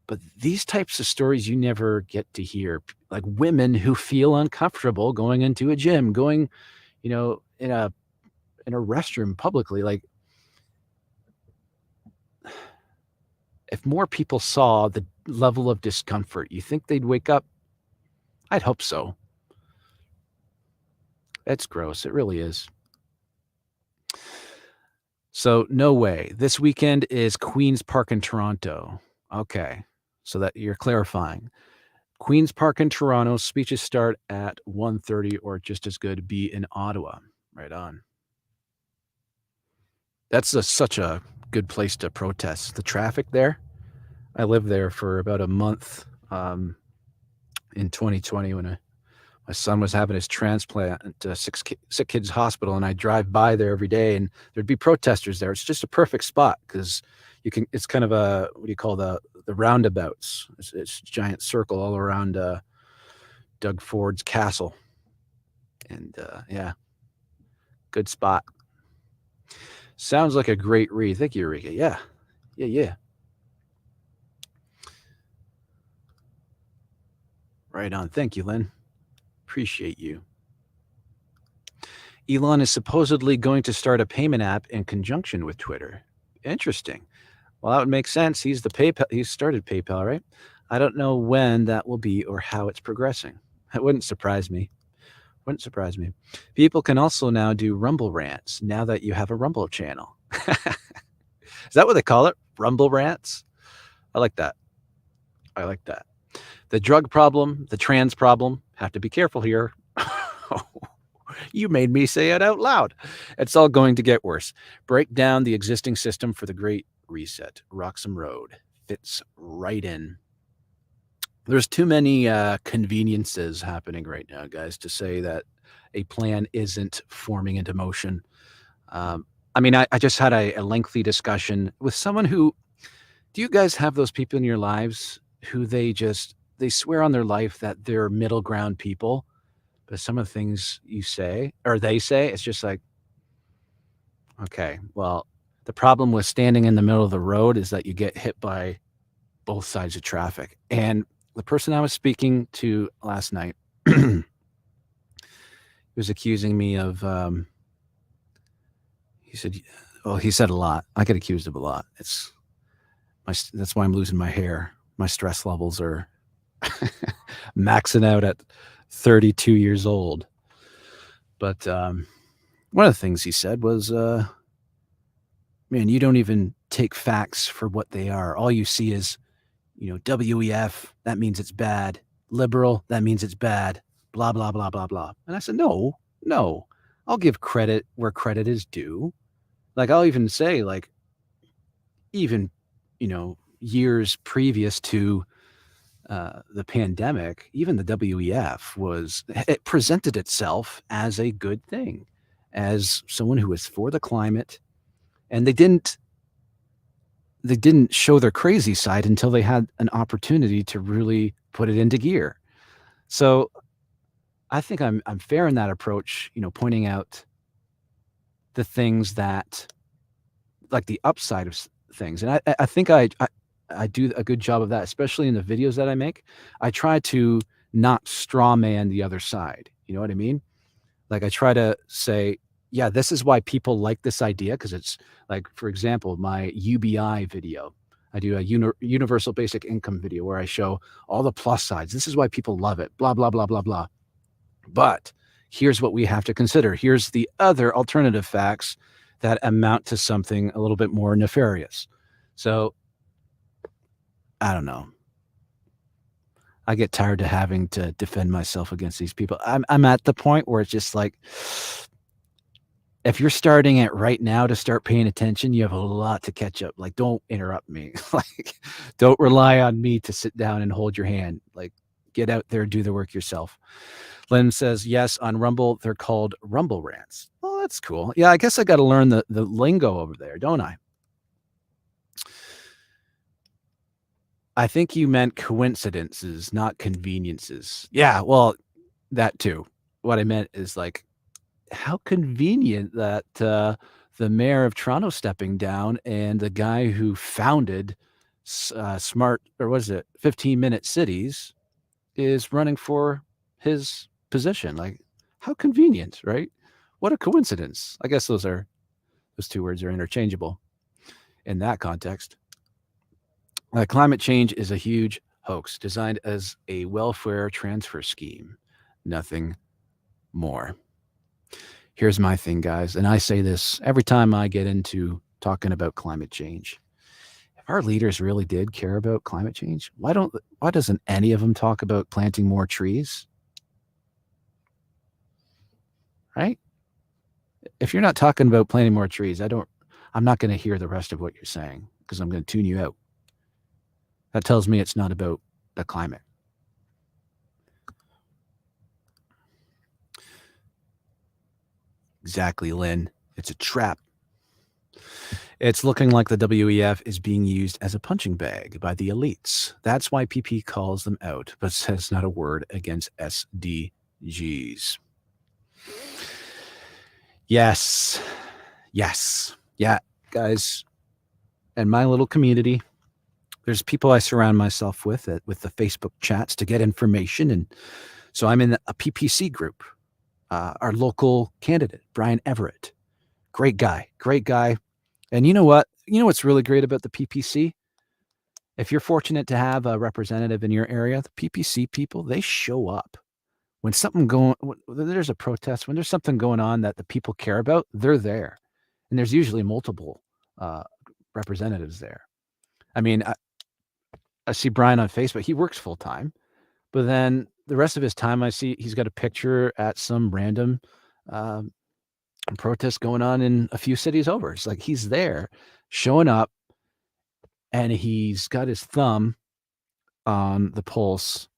but these types of stories you never get to hear, like women who feel uncomfortable going into a gym, going, in a restroom publicly. Like, if more people saw the level of discomfort, you think they'd wake up? I'd hope so. It's gross. It really is. So no way. This weekend is Queen's Park in Toronto. Okay. So that you're clarifying. Queen's Park in Toronto, speeches start at 1:30 or just as good be in Ottawa. Right on. That's such a good place to protest. The traffic there. I lived there for about a month in 2020 when my son was having his transplant at Sick Kids Hospital, and I drive by there every day, and there'd be protesters there. It's just a perfect spot because it's kind of a, what do you call the roundabouts? It's a giant circle all around Doug Ford's castle. And yeah, good spot. Sounds like a great read. Thank you, Eureka. Yeah. Right on. Thank you, Lynn. Appreciate you. Elon is supposedly going to start a payment app in conjunction with Twitter. Interesting. Well, that would make sense. He started PayPal, right? I don't know when that will be or how it's progressing. It wouldn't surprise me. People can also now do Rumble rants now that you have a Rumble channel. Is that what they call it? Rumble rants? I like that. The drug problem, the trans problem, have to be careful here. You made me say it out loud. It's all going to get worse. Break down the existing system for the Great Reset. Roxham Road fits right in. There's too many conveniences happening right now, guys, to say that a plan isn't forming into motion. I just had a lengthy discussion with someone who, do you guys have those people in your lives who they swear on their life that they're middle ground people, but some of the things you say, or they say, it's just like, okay, well, the problem with standing in the middle of the road is that you get hit by both sides of traffic. And the person I was speaking to last night was accusing me of, he said a lot. I get accused of a lot. That's why I'm losing my hair. My stress levels are maxing out at 32 years old. But one of the things he said was, man, you don't even take facts for what they are. All you see is, WEF, that means it's bad. Liberal, that means it's bad. Blah, blah, blah, blah, blah. And I said, no. I'll give credit where credit is due. Like, I'll even say, like, even, years previous to the pandemic, even the WEF it presented itself as a good thing, as someone who was for the climate, and they didn't show their crazy side until they had an opportunity to really put it into gear. So I think I'm fair in that approach, pointing out the things that, like the upside of things. And I think I do a good job of that, especially in the videos that I make. I try to not straw man the other side. You know what I mean? Like, I try to say, yeah, this is why people like this idea, because it's like, for example, my UBI video. I do a universal basic income video where I show all the plus sides. This is why people love it, blah, blah, blah, blah, blah. But here's what we have to consider. Here's the other alternative facts that amount to something a little bit more nefarious. So I don't know. I get tired of having to defend myself against these people. I'm at the point where it's just like, if you're starting it right now to start paying attention, you have a lot to catch up. Like, don't interrupt me. Like, don't rely on me to sit down and hold your hand. Like, get out there, do the work yourself. Lynn says, yes, on Rumble, they're called Rumble Rants. Oh, that's cool. Yeah, I guess I got to learn the lingo over there, don't I? I think you meant coincidences, not conveniences. Yeah, well, that too. What I meant is like, how convenient that the mayor of Toronto stepping down and the guy who founded Smart, or was it 15-minute cities, is running for his position. Like, how convenient, right? What a coincidence. I guess those two words are interchangeable in that context. Climate change is a huge hoax designed as a welfare transfer scheme. Nothing more. Here's my thing, guys, and I say this every time I get into talking about climate change. If our leaders really did care about climate change, why doesn't any of them talk about planting more trees? Right? If you're not talking about planting more trees, I'm not going to hear the rest of what you're saying because I'm going to tune you out. That tells me it's not about the climate. Exactly, Lynn. It's a trap. It's looking like the WEF is being used as a punching bag by the elites. That's why PP calls them out, but says not a word against SDGs. Yes. Yeah, guys. And my little community, there's people I surround myself with the Facebook chats to get information. And so I'm in a PPC group. Our local candidate, Brian Everett. Great guy. And you know what? You know what's really great about the PPC? If you're fortunate to have a representative in your area, the PPC people, they show up. When there's a protest, when there's something going on that the people care about, they're there. And there's usually multiple representatives there. I mean, I see Brian on Facebook. He works full time, but then the rest of his time, I see he's got a picture at some random protest going on in a few cities over. It's like he's there, showing up, and he's got his thumb on the pulse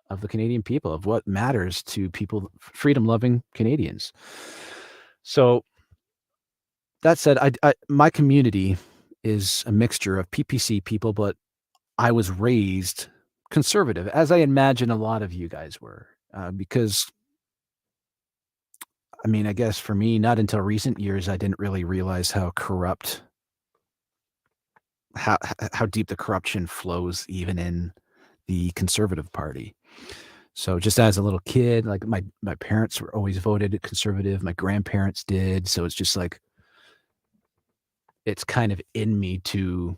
of the Canadian people, of what matters to people, freedom-loving Canadians. So that said, my community is a mixture of PPC people, but I was raised conservative, as I imagine a lot of you guys were, because, I mean, I guess for me, not until recent years, I didn't really realize how corrupt, how deep the corruption flows even in the Conservative Party. So just as a little kid, like my parents were always voted conservative. My grandparents did. So it's just like, it's kind of in me to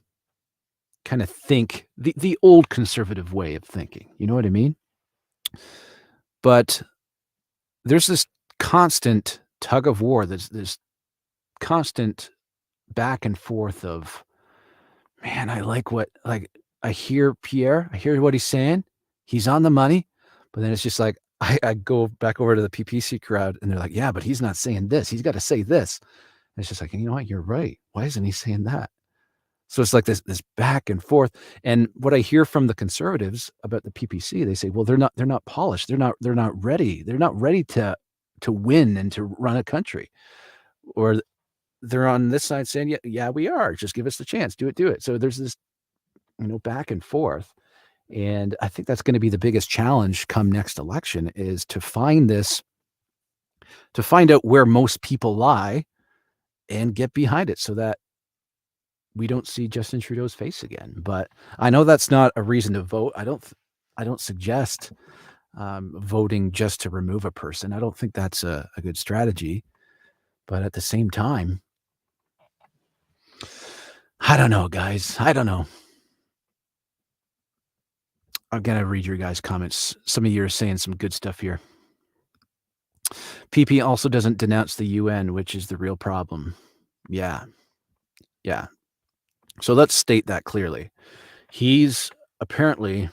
kind of think the old conservative way of thinking. You know what I mean? But there's this constant tug of war. There's this constant back and forth of, man, I hear Pierre, I hear what he's saying. He's on the money. But then it's just like, I go back over to the PPC crowd and they're like, yeah, but he's not saying this. He's got to say this. And it's just like, you know what? You're right. Why isn't he saying that? So it's like this back and forth. And what I hear from the conservatives about the PPC, they say, well, they're not polished. They're not ready. They're not ready to win and to run a country. Or they're on this side saying, yeah, we are. Just give us the chance. Do it. So there's this, back and forth. And I think that's going to be the biggest challenge come next election, is to find out where most people lie and get behind it so that we don't see Justin Trudeau's face again. But I know that's not a reason to vote. I don't suggest voting just to remove a person. I don't think that's a good strategy. But at the same time, I don't know, guys. I don't know. I'm going to read your guys' comments. Some of you are saying some good stuff here. PP also doesn't denounce the UN, which is the real problem. Yeah. So let's state that clearly. He's apparently,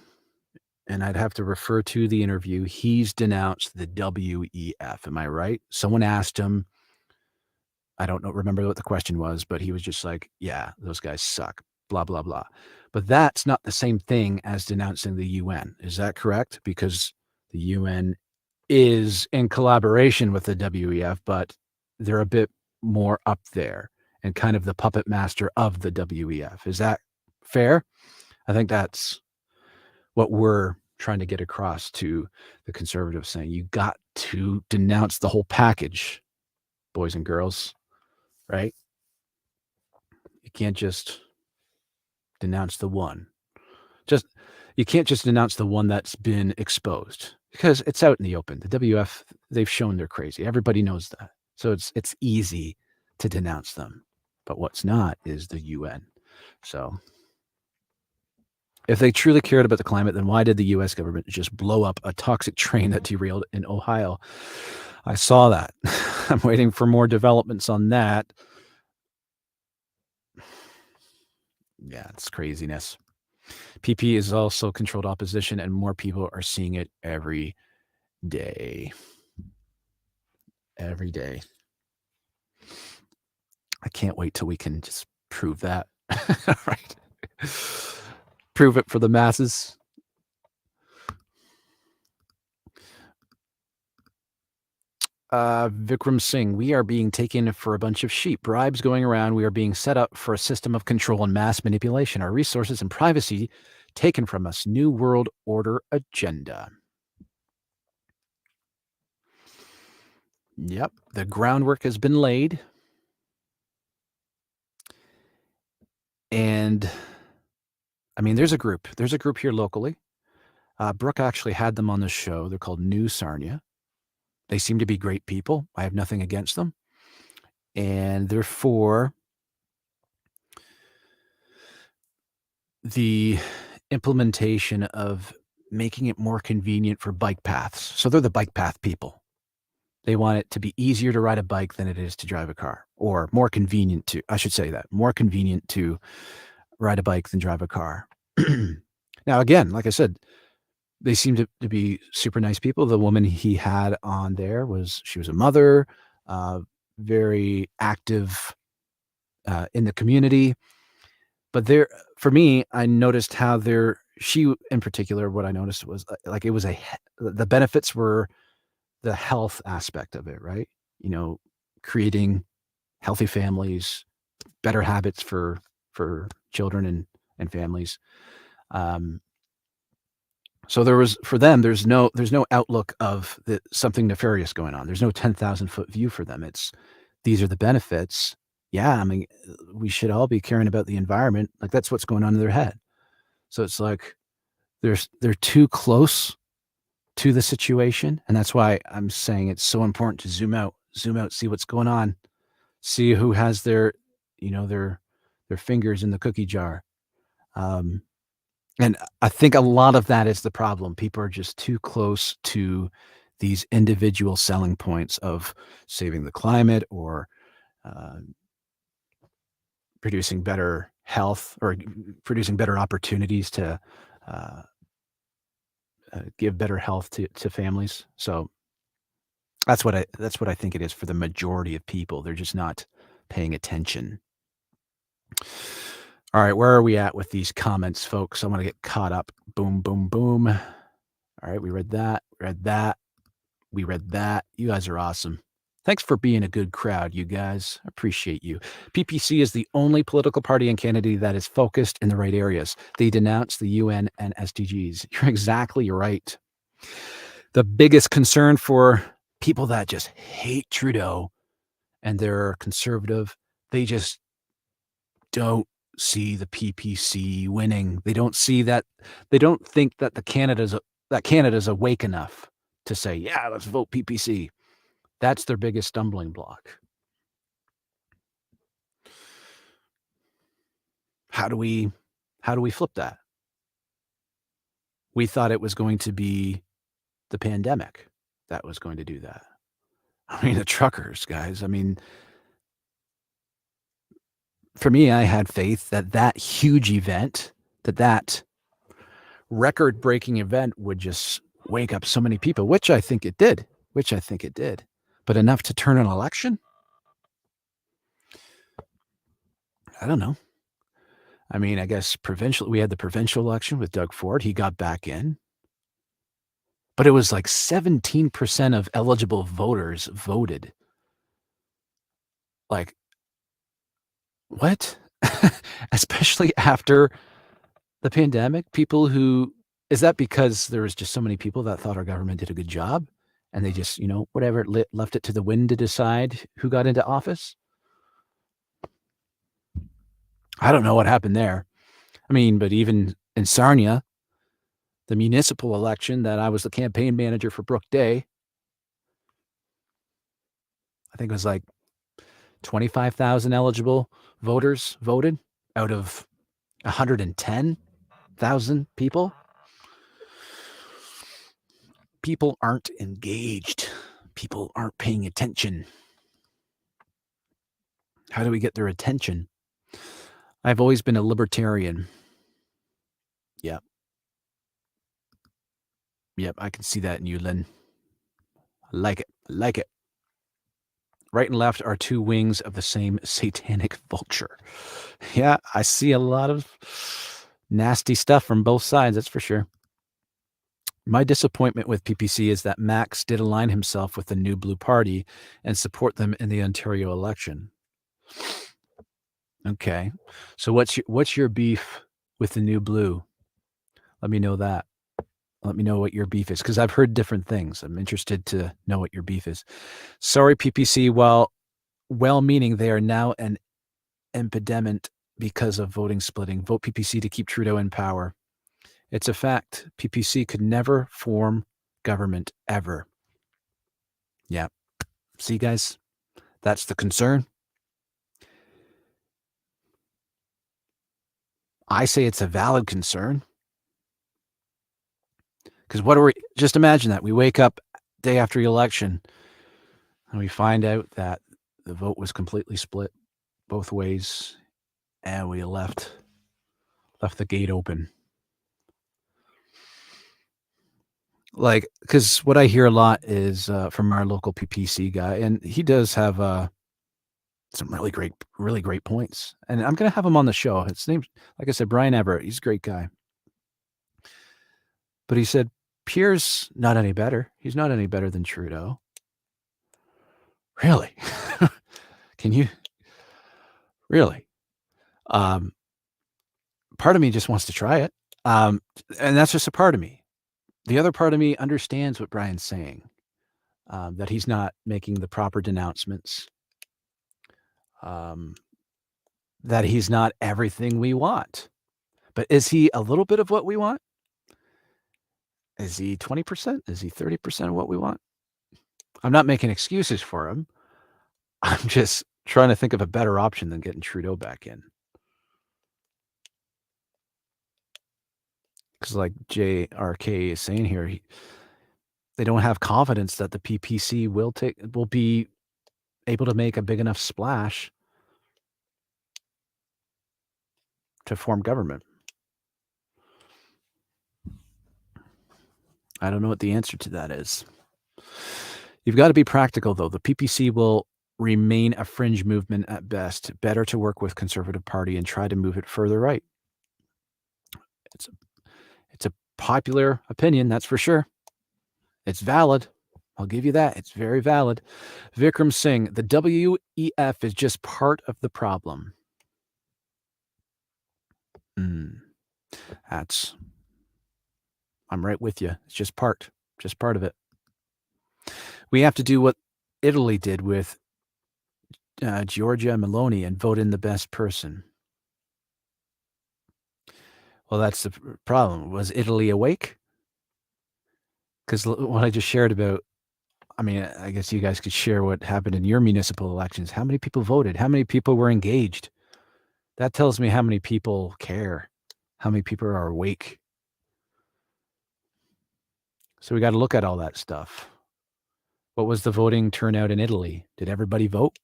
and I'd have to refer to the interview, he's denounced the WEF. Am I right? Someone asked him, I don't remember what the question was, but he was just like, yeah, those guys suck, blah, blah, blah. But that's not the same thing as denouncing the UN. Is that correct? Because the UN is in collaboration with the WEF, but they're a bit more up there and kind of the puppet master of the WEF. Is that fair? I think that's what we're trying to get across to the conservatives, saying you got to denounce the whole package, boys and girls, right? You can't just denounce the one. You can't just denounce the one that's been exposed, because it's out in the open. The WF, they've shown they're crazy. Everybody knows that. So it's easy to denounce them. But what's not is the UN. So if they truly cared about the climate, then why did the US government just blow up a toxic train that derailed in Ohio? I saw that. I'm waiting for more developments on that. Yeah, it's craziness. PP is also controlled opposition, and more people are seeing it every day. Every day. I can't wait till we can just prove that. Right? Prove it for the masses. Vikram Singh, we are being taken for a bunch of sheep. Bribes going around. We are being set up for a system of control and mass manipulation. Our resources and privacy taken from us. New World Order agenda. Yep, the groundwork has been laid. And I mean, there's a group here locally. Brooke actually had them on the show. They're called New Sarnia. They seem to be great people. I have nothing against them. And they're for the implementation of making it more convenient for bike paths. So they're the bike path people. They want it to be easier to ride a bike than it is to drive a car, or more convenient to, I should say that, more convenient to ride a bike than drive a car. Now, again, like I said, they seem to be super nice people. The woman he had on there she was a mother, very active in the community. But for me, I noticed how she in particular, what I noticed was like the benefits were the health aspect of it, right? You know, creating healthy families, better habits for children and families. So for them, there's no outlook of something nefarious going on. There's no 10,000-foot view for them. These are the benefits. Yeah, I mean, we should all be caring about the environment. Like, that's what's going on in their head. So it's like they're too close to the situation, and that's why I'm saying it's so important to zoom out, see what's going on, see who has their fingers in the cookie jar. And I think a lot of that is the problem. People are just too close to these individual selling points of saving the climate or producing better health or producing better opportunities to give better health to families. So that's what I think it is for the majority of people. They're just not paying attention. All right, where are we at with these comments, folks? I want to get caught up. Boom, boom, boom. All right, we read that. We read that. You guys are awesome. Thanks for being a good crowd, you guys. Appreciate you. PPC is the only political party in Canada that is focused in the right areas. They denounce the UN and SDGs. You're exactly right. The biggest concern for people that just hate Trudeau and they're conservative, they just don't see the PPC winning. They don't see that. They don't think that Canada's awake enough to say, yeah, let's vote PPC. That's their biggest stumbling block. How do we flip that? We thought it was going to be the pandemic that was going to do that. I mean, the truckers, guys. I mean, for me, I had faith that huge event, that record-breaking event would just wake up so many people, which I think it did. But enough to turn an election? I don't know. I mean, I guess we had the provincial election with Doug Ford. He got back in. But it was like 17% of eligible voters voted. Like, what? Especially after the pandemic, is that because there was just so many people that thought our government did a good job and they just, whatever, left it to the wind to decide who got into office? I don't know what happened there. I mean, but even in Sarnia, the municipal election that I was the campaign manager for Brook Day, I think it was like 25,000 eligible voters voted out of 110,000 people. People aren't engaged. People aren't paying attention. How do we get their attention? I've always been a libertarian. Yep. Yep, I can see that in you, Lynn. I like it. I like it. Right and left are two wings of the same satanic vulture. Yeah, I see a lot of nasty stuff from both sides, that's for sure. My disappointment with PPC is that Max did align himself with the New Blue Party and support them in the Ontario election. Okay. So what's your beef with the New Blue? Let me know that. Let me know what your beef is, because I've heard different things. I'm interested to know what your beef is. Sorry, PPC. While well-meaning, they are now an impediment because of voting splitting. Vote PPC to keep Trudeau in power. It's a fact. PPC could never form government ever. Yeah. See, guys, that's the concern. I say it's a valid concern. Because just imagine that. We wake up day after the election and we find out that the vote was completely split both ways and we left the gate open. Like, because what I hear a lot is from our local PPC guy, and he does have some really great points. And I'm going to have him on the show. His name's, like I said, Brian Everett. He's a great guy. But he said, Pierre's not any better. He's not any better than Trudeau. Really? Can you? Really? Part of me just wants to try it. And that's just a part of me. The other part of me understands what Brian's saying, that he's not making the proper denouncements, that he's not everything we want. But is he a little bit of what we want? Is he 20%? Is he 30% of what we want? I'm not making excuses for him. I'm just trying to think of a better option than getting Trudeau back in. Because like JRK is saying here, they don't have confidence that the PPC will be able to make a big enough splash to form government. I don't know what the answer to that is. You've got to be practical, though. The PPC will remain a fringe movement at best. Better to work with Conservative Party and try to move it further right. It's a popular opinion, that's for sure. It's valid. I'll give you that. It's very valid. Vikram Singh, the WEF is just part of the problem. I'm right with you. It's just part of it. We have to do what Italy did with Giorgia Meloni and vote in the best person. Well, that's the problem. Was Italy awake? Because what I just shared about, I mean, I guess you guys could share what happened in your municipal elections. How many people voted? How many people were engaged? That tells me how many people care, how many people are awake. So we got to look at all that stuff. What was the voting turnout in Italy? Did everybody vote?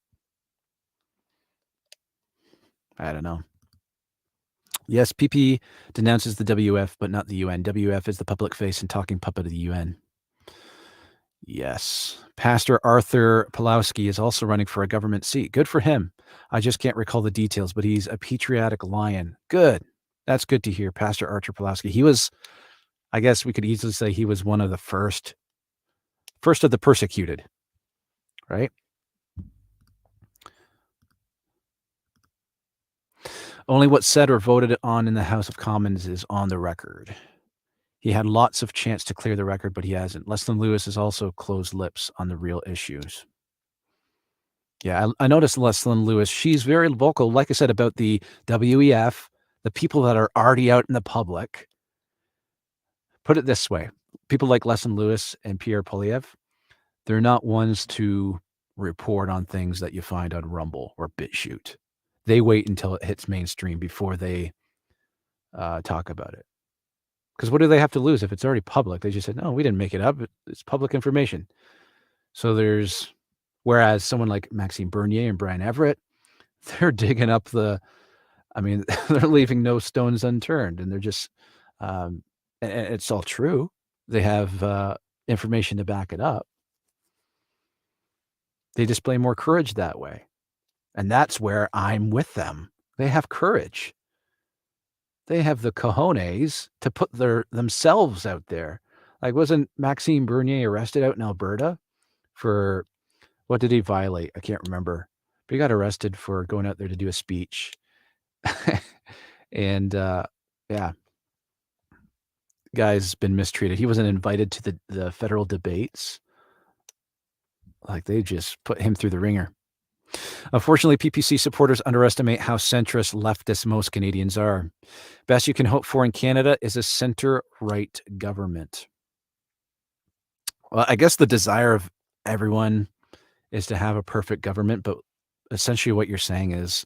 I don't know. Yes, PP denounces the WF, but not the UN. WF is the public face and talking puppet of the UN. Yes. Pastor Arthur Pulowski is also running for a government seat. Good for him. I just can't recall the details, but he's a patriotic lion. Good. That's good to hear, Pastor Arthur Pulowski. He was, I guess we could easily say he was one of the first of the persecuted, right? Only what's said or voted on in the House of Commons is on the record. He had lots of chance to clear the record, but he hasn't. Leslyn Lewis has also closed lips on the real issues. Yeah, I noticed Leslyn Lewis. She's very vocal, like I said, about the WEF, the people that are already out in the public. Put it this way. People like Leslyn Lewis and Pierre Poilievre, they're not ones to report on things that you find on Rumble or BitChute. They wait until it hits mainstream before they talk about it. Because what do they have to lose if it's already public? They just said, no, we didn't make it up. It's public information. So whereas someone like Maxime Bernier and Brian Everett, they're digging up they're leaving no stones unturned, and they're just, and it's all true. They have information to back it up. They display more courage that way. And that's where I'm with them. They have courage. They have the cojones to put themselves out there. Like, wasn't Maxime Bernier arrested out in Alberta for, what did he violate? I can't remember. But he got arrested for going out there to do a speech. And yeah, guy's been mistreated. He wasn't invited to the federal debates. Like, they just put him through the ringer. Unfortunately, PPC supporters underestimate how centrist leftist most Canadians are. Best you can hope for in Canada is a center-right government. Well, I guess the desire of everyone is to have a perfect government, but essentially what you're saying is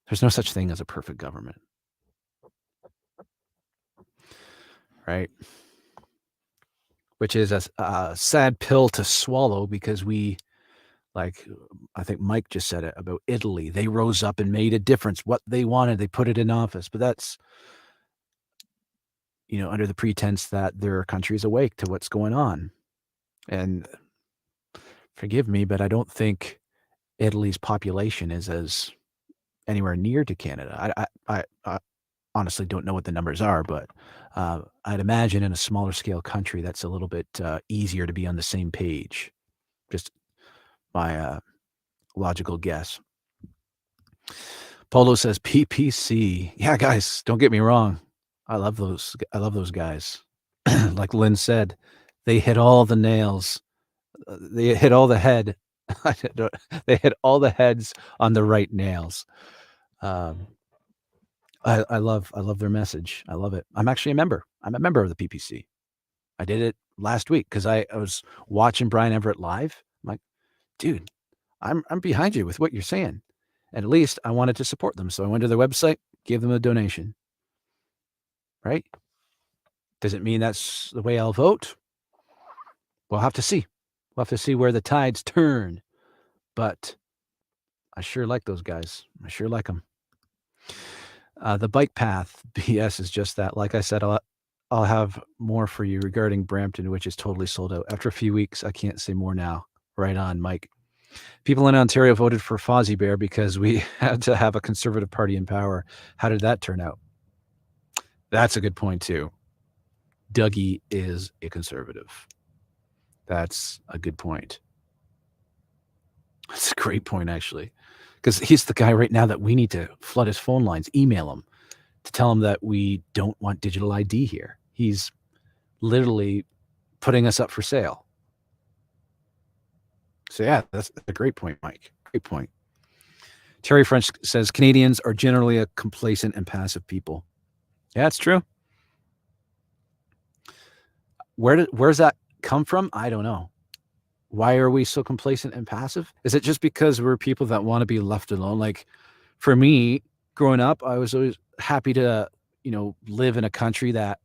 there's no such thing as a perfect government. Right? Which is a sad pill to swallow, because like I think Mike just said it about Italy. They rose up and made a difference. What they wanted, they put it in office. But that's, under the pretense that their country is awake to what's going on. And forgive me, but I don't think Italy's population is as anywhere near to Canada. I honestly don't know what the numbers are, but I'd imagine in a smaller scale country, that's a little bit easier to be on the same page. Just my logical guess. Polo says PPC. Yeah, guys, don't get me wrong. I love those guys. Like Lynn said, they hit all the nails. They hit all the head. They hit all the heads on the right nails. I love their message. I love it. I'm actually a member. I'm a member of the PPC. I did it last week because I was watching Brian Everett live. I'm like, dude, I'm behind you with what you're saying. And at least I wanted to support them. So I went to their website, gave them a donation. Right? Does it mean that's the way I'll vote? We'll have to see. We'll have to see where the tides turn. But I sure like those guys. I sure like them. The bike path BS is just that. Like I said, I'll have more for you regarding Brampton, which is totally sold out. After a few weeks, I can't say more now. Right on, Mike. People in Ontario voted for Fozzie Bear because we had to have a Conservative Party in power. How did that turn out? That's a good point, too. Dougie is a Conservative. That's a good point. That's a great point, actually. Because he's the guy right now that we need to flood his phone lines, email him to tell him that we don't want digital ID here. He's literally putting us up for sale. So yeah, that's a great point, Mike. Great point. Terry French says Canadians are generally a complacent and passive people. Yeah, it's true. Where's that come from? I don't know. Why are we so complacent and passive? Is it just because we're people that want to be left alone? Like, for me, growing up, I was always happy to, live in a country that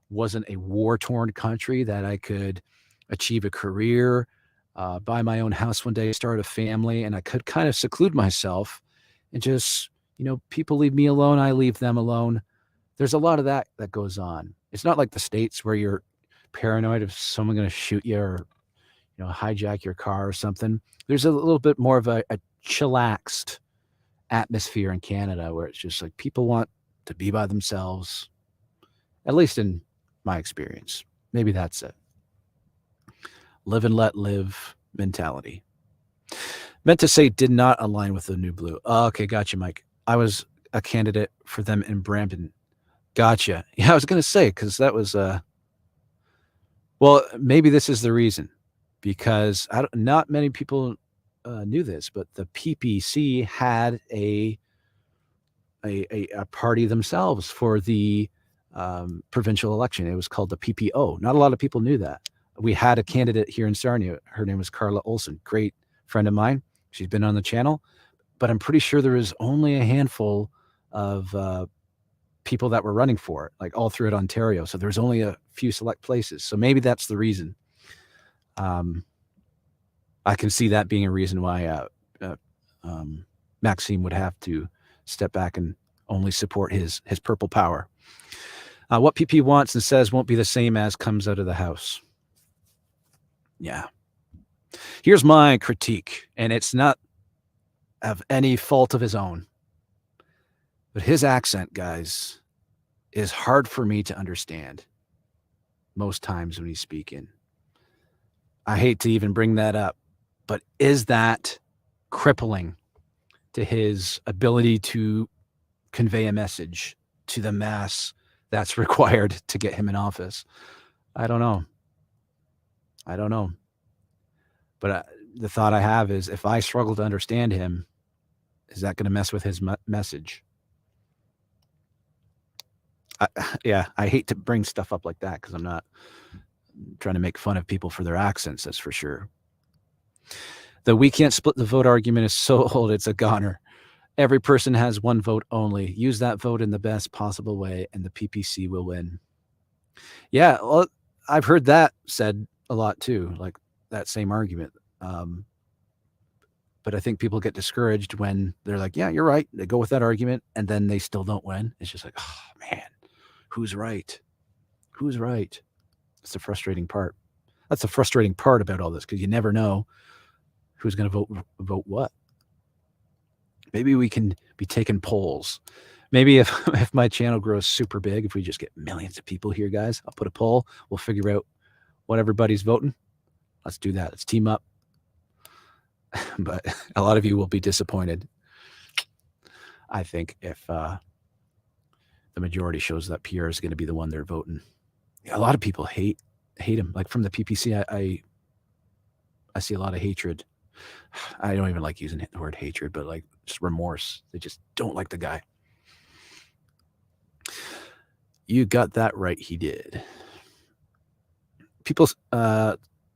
wasn't a war-torn country, that I could achieve a career, buy my own house one day, start a family, and I could kind of seclude myself and just, people leave me alone, I leave them alone. There's a lot of that goes on. It's not like the States where you're paranoid of someone going to shoot you or, hijack your car or something. There's a little bit more of a chillaxed atmosphere in Canada where it's just like people want to be by themselves, at least in my experience. Maybe that's it. Live and let live mentality. Meant to say did not align with the New Blue. Oh, okay, gotcha, Mike. I was a candidate for them in Brampton. Gotcha. Yeah, I was going to say, because that was, well, maybe this is the reason, because not many people knew this, but the PPC had a party themselves for the provincial election. It was called the PPO. Not a lot of people knew that. We had a candidate here in Sarnia. Her name was Carla Olson, great friend of mine. She's been on the channel, but I'm pretty sure there was only a handful of people that were running for it, like all throughout Ontario. So there's only a few select places. So maybe that's the reason. I can see that being a reason why Maxime would have to step back and only support his purple power. What PP wants and says won't be the same as comes out of the House. Yeah. Here's my critique, and it's not of any fault of his own. But his accent, guys, is hard for me to understand most times when he's speaking. I hate to even bring that up, but is that crippling to his ability to convey a message to the mass that's required to get him in office? I don't know. But the thought I have is, if I struggle to understand him, is that going to mess with his message? I hate to bring stuff up like that because I'm not trying to make fun of people for their accents, that's for sure. The we can't split the vote argument is so old, it's a goner. Every person has one vote only. Use that vote in the best possible way, and the PPC will win. Yeah, well, I've heard that said a lot too, like that same argument. But I think people get discouraged when they're like, yeah, you're right. They go with that argument, and then they still don't win. It's just like, oh, man, who's right? Who's right? It's the frustrating part. That's the frustrating part about all this, because you never know who's going to vote what. Maybe we can be taking polls. Maybe if my channel grows super big, if we just get millions of people here, guys, I'll put a poll. We'll figure out what everybody's voting. Let's do that. Let's team up. But a lot of you will be disappointed, I think, if the majority shows that Pierre is going to be the one they're voting. A lot of people hate him. Like from the PPC, I see a lot of hatred. I don't even like using the word hatred, but like just remorse. They just don't like the guy. You got that right. He did. People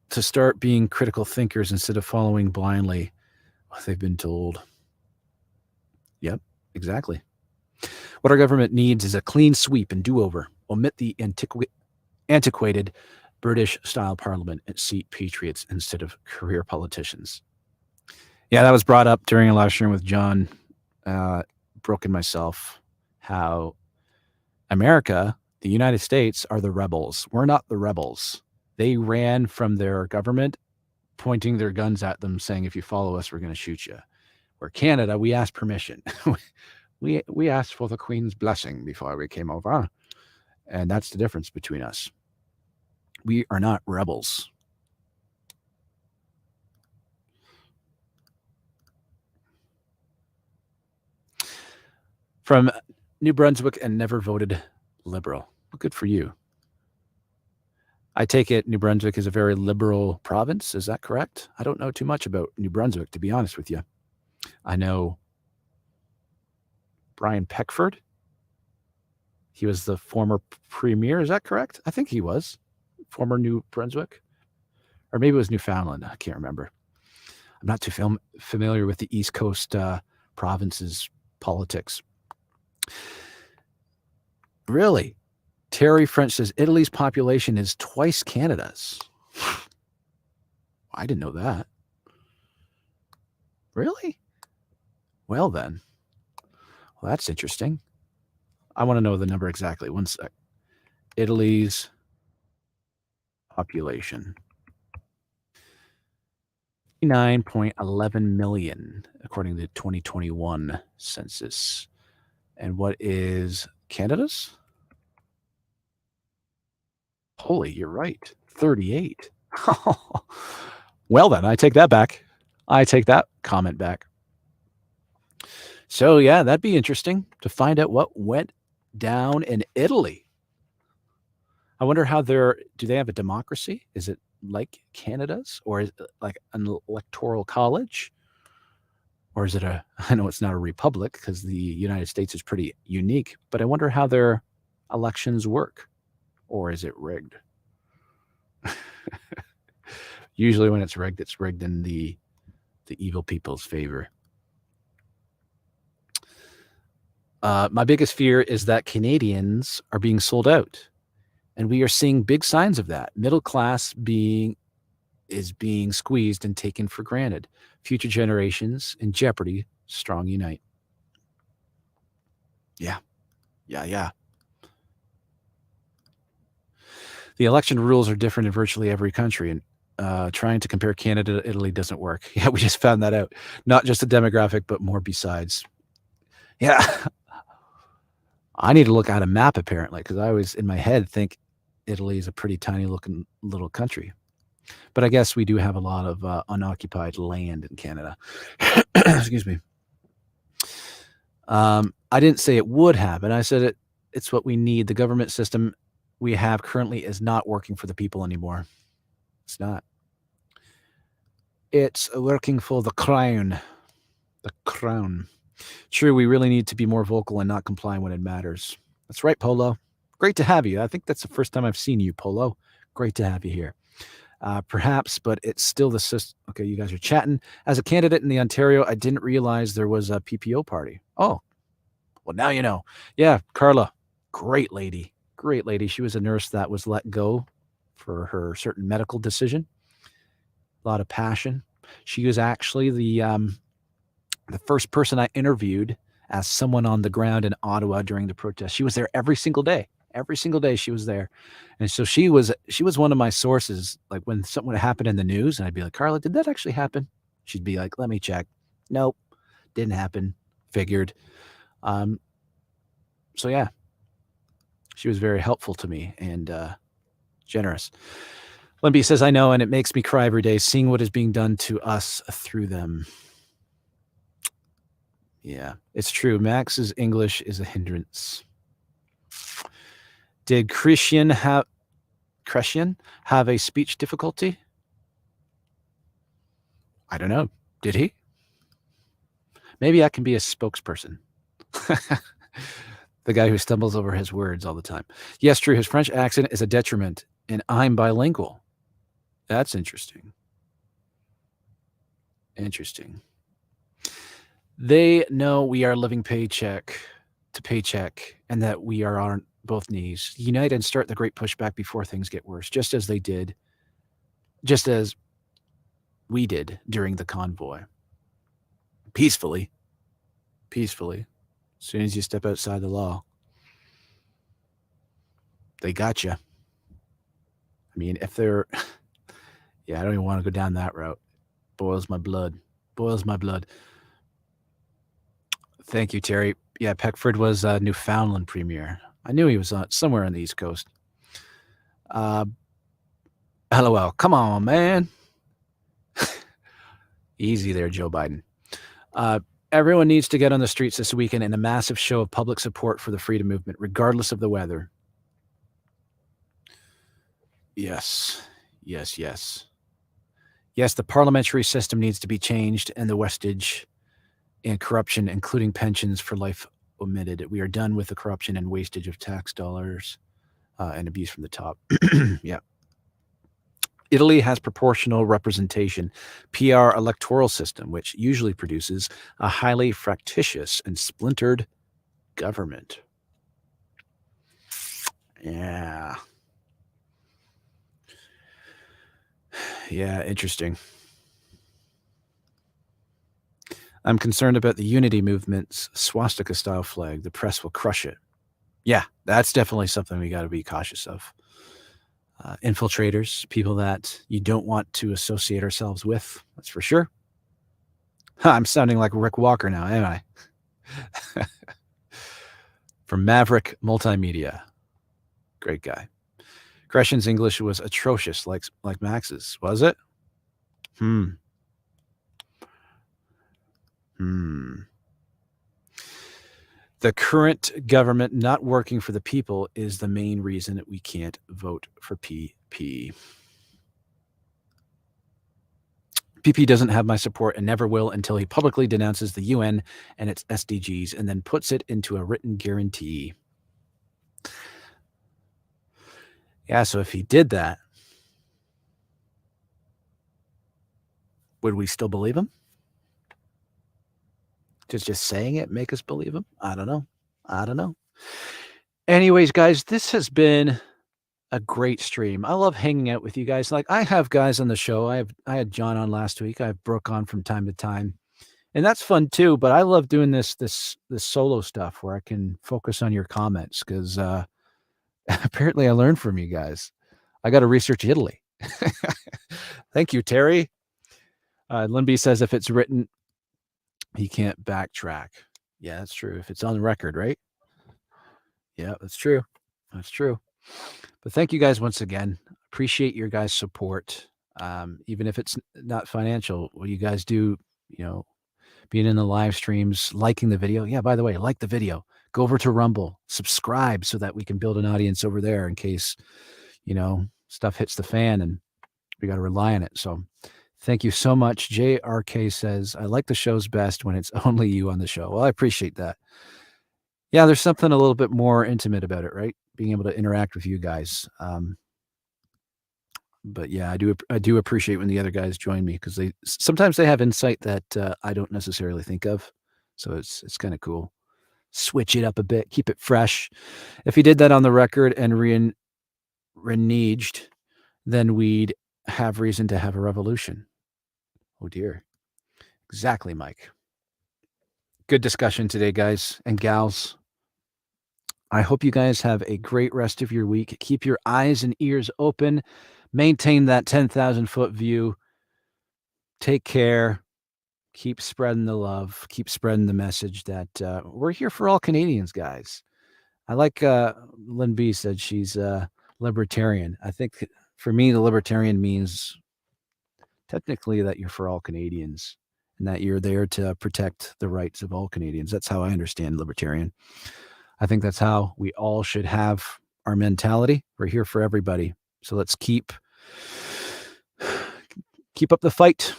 to start being critical thinkers instead of following blindly what they've been told. Yep, exactly. What our government needs is a clean sweep and do-over. Omit the antiquated British-style parliament and seat patriots instead of career politicians. Yeah, that was brought up during a live stream with John Brooke and myself, how America, the United States, are the rebels. We're not the rebels. They ran from their government, pointing their guns at them, saying, if you follow us, we're going to shoot you. Where Canada, we asked permission. we asked for the Queen's blessing before we came over. And that's the difference between us. We are not rebels. From New Brunswick and never voted Liberal. Well, good for you. I take it New Brunswick is a very liberal province. Is that correct? I don't know too much about New Brunswick, to be honest with you. I know Brian Peckford. He was the former premier. Is that correct? I think he was. Former New Brunswick. Or maybe it was Newfoundland. I can't remember. I'm not too familiar with the East Coast provinces' politics. Really? Terry French says Italy's population is twice Canada's. I didn't know that. Really? Well then. Well, that's interesting. I want to know the number exactly. One sec. Italy's population. 9.11 million, according to the 2021 census. And what is Canada's? Holy, you're right. 38. Well, then, I take that back. I take that comment back. So, yeah, that'd be interesting to find out what went down in Italy. I wonder how do they have a democracy? Is it like Canada's, or is it like an electoral college? Or is it I know it's not a republic because the United States is pretty unique, but I wonder how their elections work. Or is it rigged? Usually when it's rigged in the evil people's favor. My biggest fear is that Canadians are being sold out. And we are seeing big signs of that. Middle class is being squeezed and taken for granted. Future generations in jeopardy. Strong unite. Yeah. The election rules are different in virtually every country, and trying to compare Canada to Italy doesn't work. Yeah, we just found that out. Not just the demographic, but more besides. Yeah. I need to look at a map, apparently, because I always, in my head, think Italy is a pretty tiny looking little country. But I guess we do have a lot of unoccupied land in Canada. Excuse me. I didn't say it would happen. I said it's what we need. The government system we have currently is not working for the people anymore. It's not. It's working for the crown. The crown. True, we really need to be more vocal and not comply when it matters. That's right, Polo. Great to have you. I think that's the first time I've seen you, Polo. Great to have you here. Perhaps, but it's still the system. Okay, you guys are chatting. As a candidate in the Ontario, I didn't realize there was a PPO party. Oh, well, now you know. Yeah, Carla, great lady. Great lady. She was a nurse that was let go for her certain medical decision. A lot of passion. She was actually the first person I interviewed as someone on the ground in Ottawa during the protest. She was there every single day. Every single day she was there. And so she was one of my sources. Like when something would happen in the news and I'd be like, Carla, did that actually happen? She'd be like, let me check. Nope, didn't happen. Figured. So yeah, she was very helpful to me and generous. Limbie says, I know, and it makes me cry every day seeing what is being done to us through them. Yeah, it's true. Max's English is a hindrance. Did Christian have a speech difficulty? I don't know. Did he? Maybe I can be a spokesperson. The guy who stumbles over his words all the time. Yes, true. His French accent is a detriment, and I'm bilingual. That's interesting. Interesting. They know we are living paycheck to paycheck and that we are on both knees. Unite and start the great pushback before things get worse, just as we did during the convoy. Peacefully. As soon as you step outside the law, they got you. I mean, if they're... Yeah, I don't even want to go down that route. Boils my blood. Thank you, Terry. Yeah, Peckford was Newfoundland premier. I knew he was somewhere on the East Coast. LOL. Come on, man. Easy there, Joe Biden. Everyone needs to get on the streets this weekend in a massive show of public support for the freedom movement, regardless of the weather. Yes, the parliamentary system needs to be changed and the wastage and corruption, including pensions for life, omitted. We are done with the corruption and wastage of tax dollars and abuse from the top. Yeah. Italy has proportional representation, PR electoral system, which usually produces a highly fractious and splintered government. Yeah. Yeah, interesting. I'm concerned about the unity movement's swastika-style flag. The press will crush it. Yeah, that's definitely something we got to be cautious of. infiltrators, people that you don't want to associate ourselves with. That's for sure. I'm sounding like Rick Walker now, am I? From Maverick Multimedia. Great guy. Gresham's English was atrocious, like Max's. Was it? Hmm. The current government not working for the people is the main reason that we can't vote for PP. PP doesn't have my support and never will until he publicly denounces the UN and its SDGs and then puts it into a written guarantee. Yeah, so if he did that, would we still believe him? Just saying it make us believe him? I don't know. Anyways, guys, this has been a great stream. I love hanging out with you guys. Like, I have guys on the show. I had John on last week. I have Brooke on from time to time. And that's fun too, but I love doing this solo stuff where I can focus on your comments because apparently I learned from you guys. I got to research Italy. Thank you, Terry. Linby says if it's written, he can't backtrack. Yeah, that's true. If it's on the record, right? Yeah, that's true. That's true. But thank you guys once again. Appreciate your guys' support. Even if it's not financial, what you guys do, being in the live streams, liking the video. Yeah, by the way, like the video. Go over to Rumble, subscribe so that we can build an audience over there in case, stuff hits the fan and we got to rely on it. So thank you so much. JRK says, I like the shows best when it's only you on the show. Well, I appreciate that. Yeah, there's something a little bit more intimate about it, right? Being able to interact with you guys. But yeah, I do appreciate when the other guys join me because sometimes they have insight that I don't necessarily think of. So it's kind of cool. Switch it up a bit, keep it fresh. If he did that on the record and reneged, then we'd have reason to have a revolution. Oh dear. Exactly, Mike. Good discussion today, guys and gals. I hope you guys have a great rest of your week. Keep your eyes and ears open. Maintain that 10,000-foot view. Take care. Keep spreading the love. Keep spreading the message that we're here for all Canadians, guys. I like Lynn B said she's libertarian. I think for me, the libertarian means technically that you're for all Canadians and that you're there to protect the rights of all Canadians. That's how I understand libertarian. I think that's how we all should have our mentality. We're here for everybody. So let's keep up the fight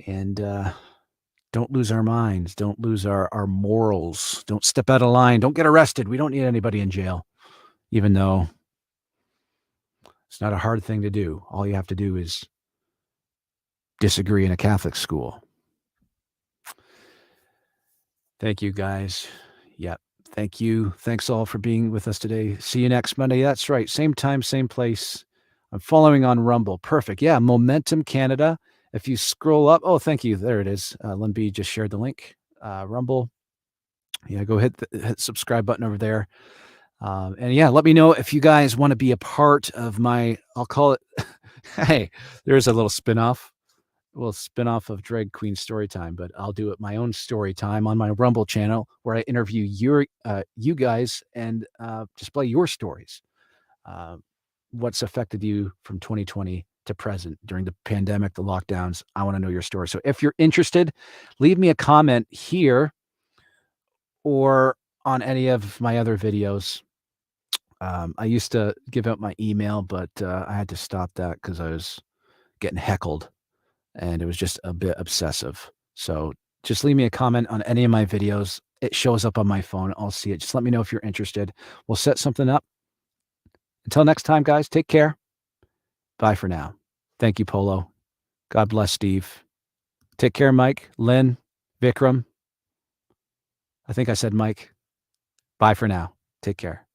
and don't lose our minds. Don't lose our morals. Don't step out of line. Don't get arrested. We don't need anybody in jail, even though it's not a hard thing to do. All you have to do is disagree in a Catholic school. Thank you, guys. Yep. Thank you. Thanks all for being with us today. See you next Monday. That's right. Same time, same place. I'm following on Rumble. Perfect. Yeah. Momentum Canada. If you scroll up, oh, thank you. There it is. Lynn B just shared the link. Rumble. Yeah, go hit the subscribe button over there. And yeah, let me know if you guys want to be a part of my, I'll call it, hey, there's a little spinoff of Drag Queen Storytime, but I'll do it my own story time on my Rumble channel where I interview you guys and display your stories. What's affected you from 2020 to present during the pandemic, the lockdowns. I want to know your story. So if you're interested, leave me a comment here or on any of my other videos. I used to give out my email, but I had to stop that because I was getting heckled and it was just a bit obsessive. So just leave me a comment on any of my videos. It shows up on my phone. I'll see it. Just let me know if you're interested. We'll set something up. Until next time, guys, take care. Bye for now. Thank you, Polo. God bless, Steve. Take care, Mike, Lynn, Vikram. I think I said Mike. Bye for now. Take care.